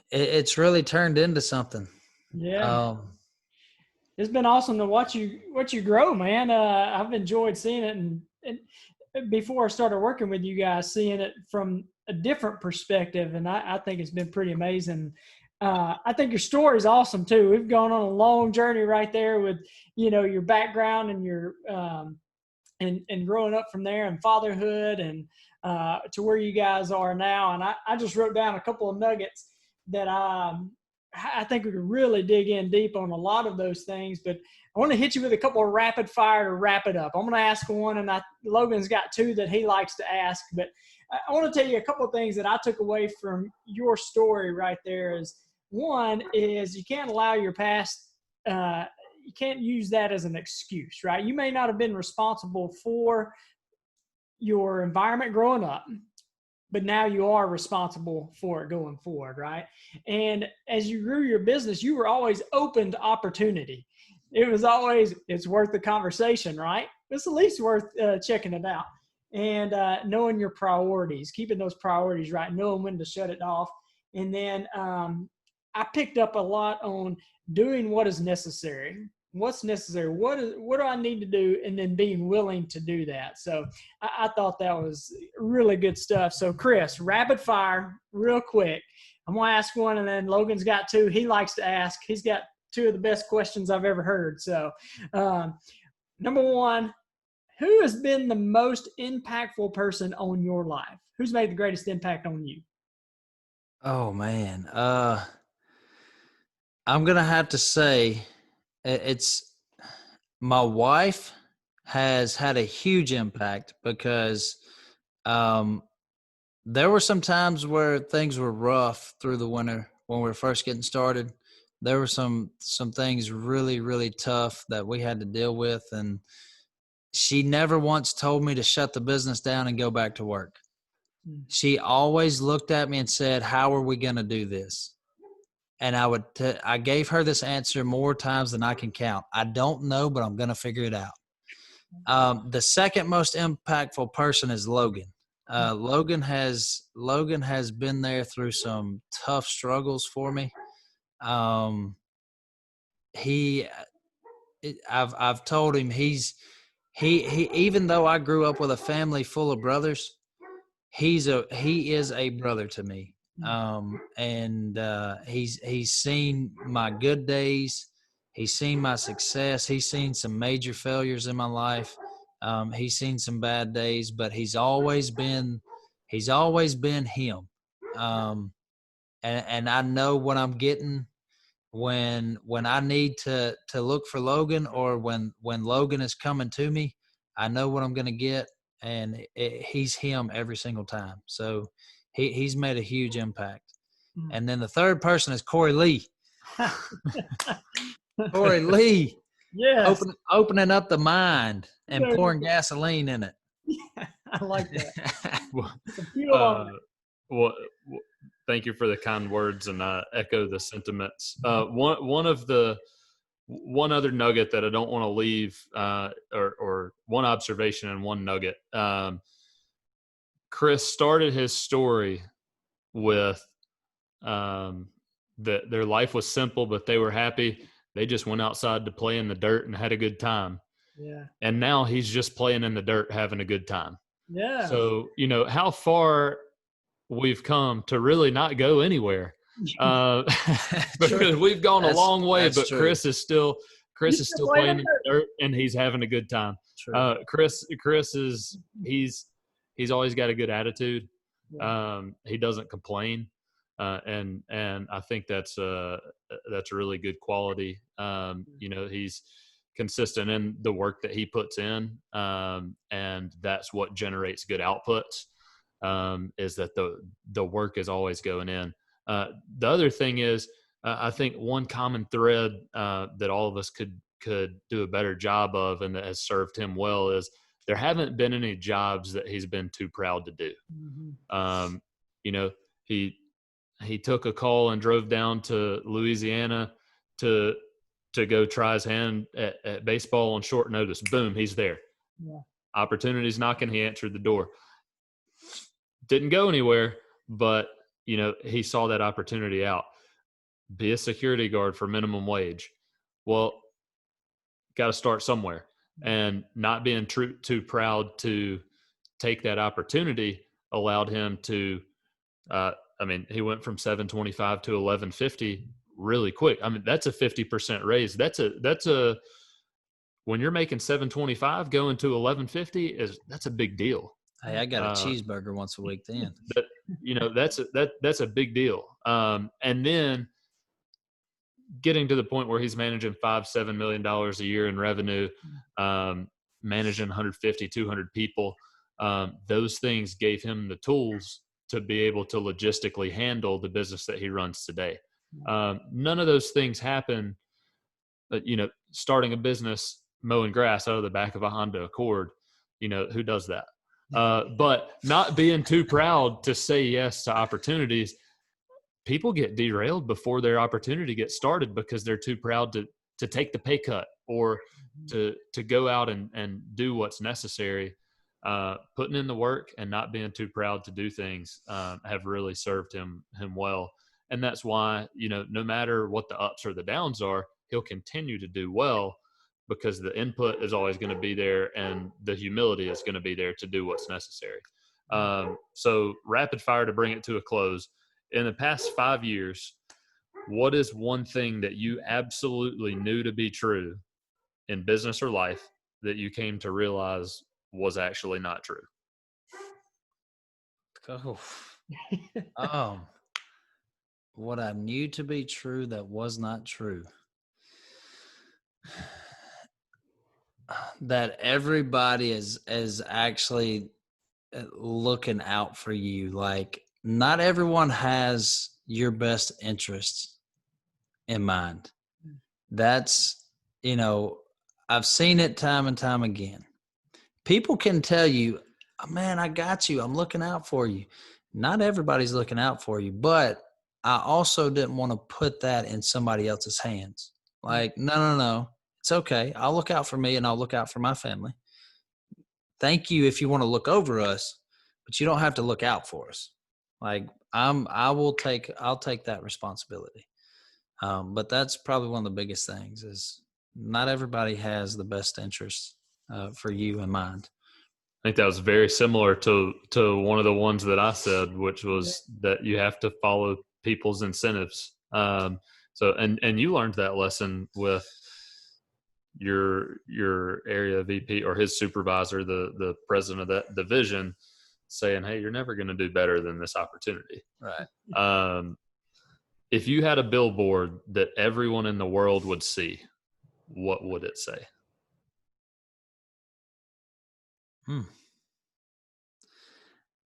it's really turned into something. Yeah. It's been awesome to watch you grow, man. I've enjoyed seeing it, and before I started working with you guys, seeing it from a different perspective, and I think it's been pretty amazing. I think your story is awesome too. We've gone on a long journey right there with, your background and your and growing up from there, and fatherhood, and to where you guys are now. And I just wrote down a couple of nuggets that I think we could really dig in deep on a lot of those things, but I want to hit you with a couple of rapid fire to wrap it up. I'm going to ask one, and Logan's got two that he likes to ask, but I want to tell you a couple of things that I took away from your story right there. One is you can't allow your past, you can't use that as an excuse, right? You may not have been responsible for your environment growing up, but now you are responsible for it going forward, right? And as you grew your business, you were always open to opportunity. It was always, it's worth the conversation, right? It's at least worth checking it out. And knowing your priorities, keeping those priorities right, knowing when to shut it off. And then I picked up a lot on doing what is necessary. What's necessary? What do I need to do? And then being willing to do that. So I thought that was really good stuff. So Chris, rapid fire, real quick. I'm going to ask one, and then Logan's got two he likes to ask. He's got two of the best questions I've ever heard. So number one, who has been the most impactful person on your life? Who's made the greatest impact on you? Oh man. I'm going to have to say it's my wife has had a huge impact, because there were some times where things were rough through the winter when we were first getting started. There were some things really, really tough that we had to deal with, and she never once told me to shut the business down and go back to work. She always looked at me and said, how are we going to do this? And I gave her this answer more times than I can count. I don't know, but I'm going to figure it out. The second most impactful person is Logan. Logan has been there through some tough struggles for me. I've told him he even though I grew up with a family full of brothers, he is a brother to me. He's seen my good days. He's seen my success. He's seen some major failures in my life. He's seen some bad days, but he's always been him. And I know what I'm getting when I need to look for Logan, or when Logan is coming to me. I know what I'm going to get, and he's him every single time. So he's made a huge impact. And then the third person is Cory Lee. Cory Lee. Yes. Opening up the mind and pouring gasoline in it. I like that. Well, thank you for the kind words, and I echo the sentiments. One other nugget that I don't want to leave, or one observation and one nugget. Chris started his story with that their life was simple, but they were happy. They just went outside to play in the dirt and had a good time. Yeah. And now he's just playing in the dirt, having a good time. Yeah. So, how far we've come to really not go anywhere. Because we've gone a long way, but true. Chris Chris You is still still playing playing in the dirt, and he's having a good time. True. Chris is he's always got a good attitude. Yeah. He doesn't complain, and I think that's a really good quality. He's consistent in the work that he puts in, and that's what generates good outputs. Is that the work is always going in. The other thing is, I think one common thread that all of us could do a better job of, and that has served him well, is there haven't been any jobs that he's been too proud to do. Mm-hmm. He took a call and drove down to Louisiana to go try his hand at baseball on short notice. Boom, he's there. Yeah. Opportunity's knocking. He answered the door. Didn't go anywhere, but he saw that opportunity out. Be a security guard for minimum wage. Well, got to start somewhere, and not being too proud to take that opportunity allowed him to. He went from $725 to $1,150 really quick. I mean, that's a 50% raise. That's a when you're making $725 going to $1,150 that's a big deal. Hey, I got a cheeseburger once a week then. That's a big deal. And then getting to the point where he's managing $5-7 million a year in revenue, managing 150, 200 people. Those things gave him the tools to be able to logistically handle the business that he runs today. None of those things happen, starting a business, mowing grass out of the back of a Honda Accord, who does that? But not being too proud to say yes to opportunities. People get derailed before their opportunity gets started because they're too proud to take the pay cut or to go out and do what's necessary. Putting in the work and not being too proud to do things have really served him well. And that's why, no matter what the ups or the downs are, he'll continue to do well because the input is always going to be there and the humility is going to be there to do what's necessary. So rapid fire to bring it to a close. In the past 5 years, what is one thing that you absolutely knew to be true in business or life that you came to realize was actually not true? What I knew to be true that was not true. That everybody is actually looking out for you. Like, not everyone has your best interests in mind. That's, I've seen it time and time again. People can tell you, oh, man, I got you. I'm looking out for you. Not everybody's looking out for you, but I also didn't want to put that in somebody else's hands. Like, no. It's okay. I'll look out for me and I'll look out for my family. Thank you if you want to look over us, but you don't have to look out for us. Like, I'll take that responsibility. But that's probably one of the biggest things is not everybody has the best interests for you in mind. I think that was very similar to one of the ones that I said, which was that you have to follow people's incentives. So you learned that lesson with your area VP or his supervisor, the president of that division, saying, hey, you're never going to do better than this opportunity. Right. If you had a billboard that everyone in the world would see, what would it say?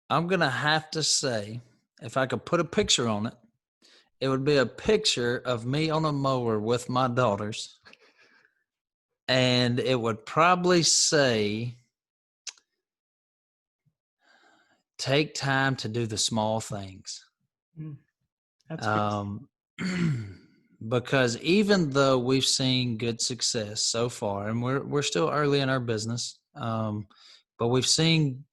I'm going to have to say, if I could put a picture on it, it would be a picture of me on a mower with my daughters. And it would probably say, take time to do the small things. That's good. Because even though we've seen good success so far, and we're still early in our business, but we've seen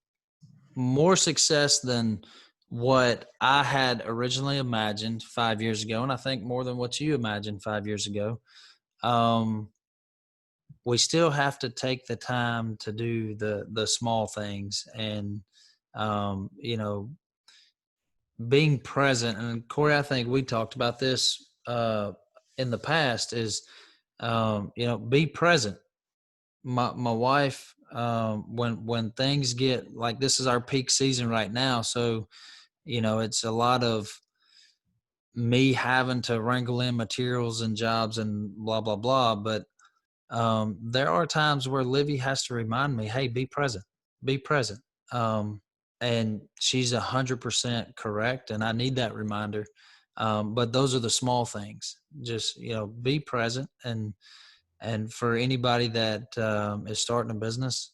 more success than what I had originally imagined 5 years ago, and I think more than what you imagined 5 years ago. We still have to take the time to do the small things and, being present. And Cory, I think we talked about this in the past is Be present. My wife, when things get like, this is our peak season right now. So, it's a lot of me having to wrangle in materials and jobs and blah, blah, blah. But there are times where Livy has to remind me, hey, be present, be present. And she's 100% correct. And I need that reminder. But those are the small things. Just, be present. And for anybody that is starting a business,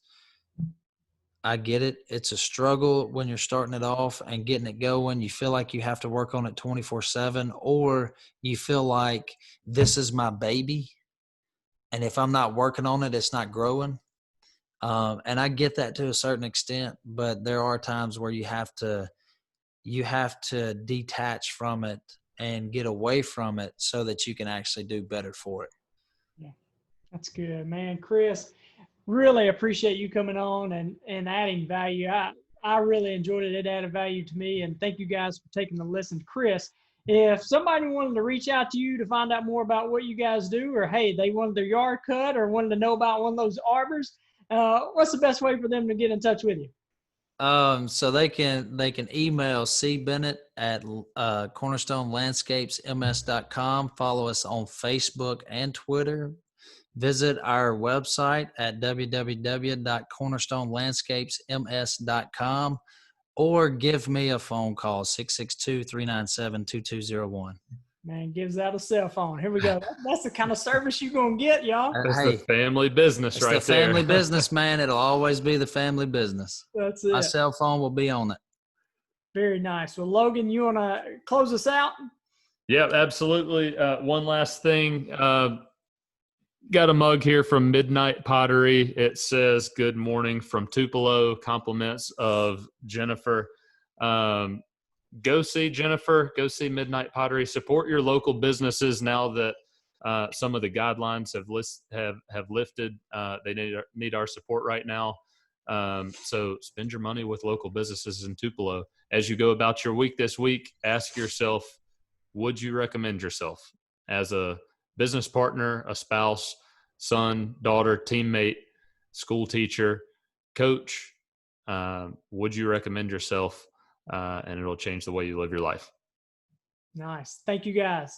I get it. It's a struggle when you're starting it off and getting it going. You feel like you have to work on it 24/7, or you feel like this is my baby, and if I'm not working on it, it's not growing. And I get that to a certain extent, but there are times where you have to detach from it and get away from it so that you can actually do better for it. Yeah, that's good, man. Chris, really appreciate you coming on and adding value. I really enjoyed it. It added value to me. And thank you guys for taking the listen. Chris, if somebody wanted to reach out to you to find out more about what you guys do, or hey, they wanted their yard cut or wanted to know about one of those arbors, what's the best way for them to get in touch with you? So they can email C Bennett at cornerstonelandscapesms.com. Follow us on Facebook and Twitter. Visit our website at www.cornerstonelandscapesms.com, or give me a phone call, 662-397-2201. Man, gives out a cell phone. Here we go. That's the kind of service you're going to get, y'all. That's the family business right there. It's the family business, man. It'll always be the family business. That's it. My cell phone will be on it. Very nice. Well, Logan, you want to close us out? Yeah, absolutely. One last thing. Got a mug here from Midnight Pottery. It says, "Good morning from Tupelo." Compliments of Jennifer. Go see Jennifer. Go see Midnight Pottery. Support your local businesses now that some of the guidelines have lifted. They need our support right now. So spend your money with local businesses in Tupelo. As you go about your week this week, ask yourself, would you recommend yourself as a business partner, a spouse, son, daughter, teammate, school teacher, coach? Would you recommend yourself? And it'll change the way you live your life. Nice. Thank you, guys.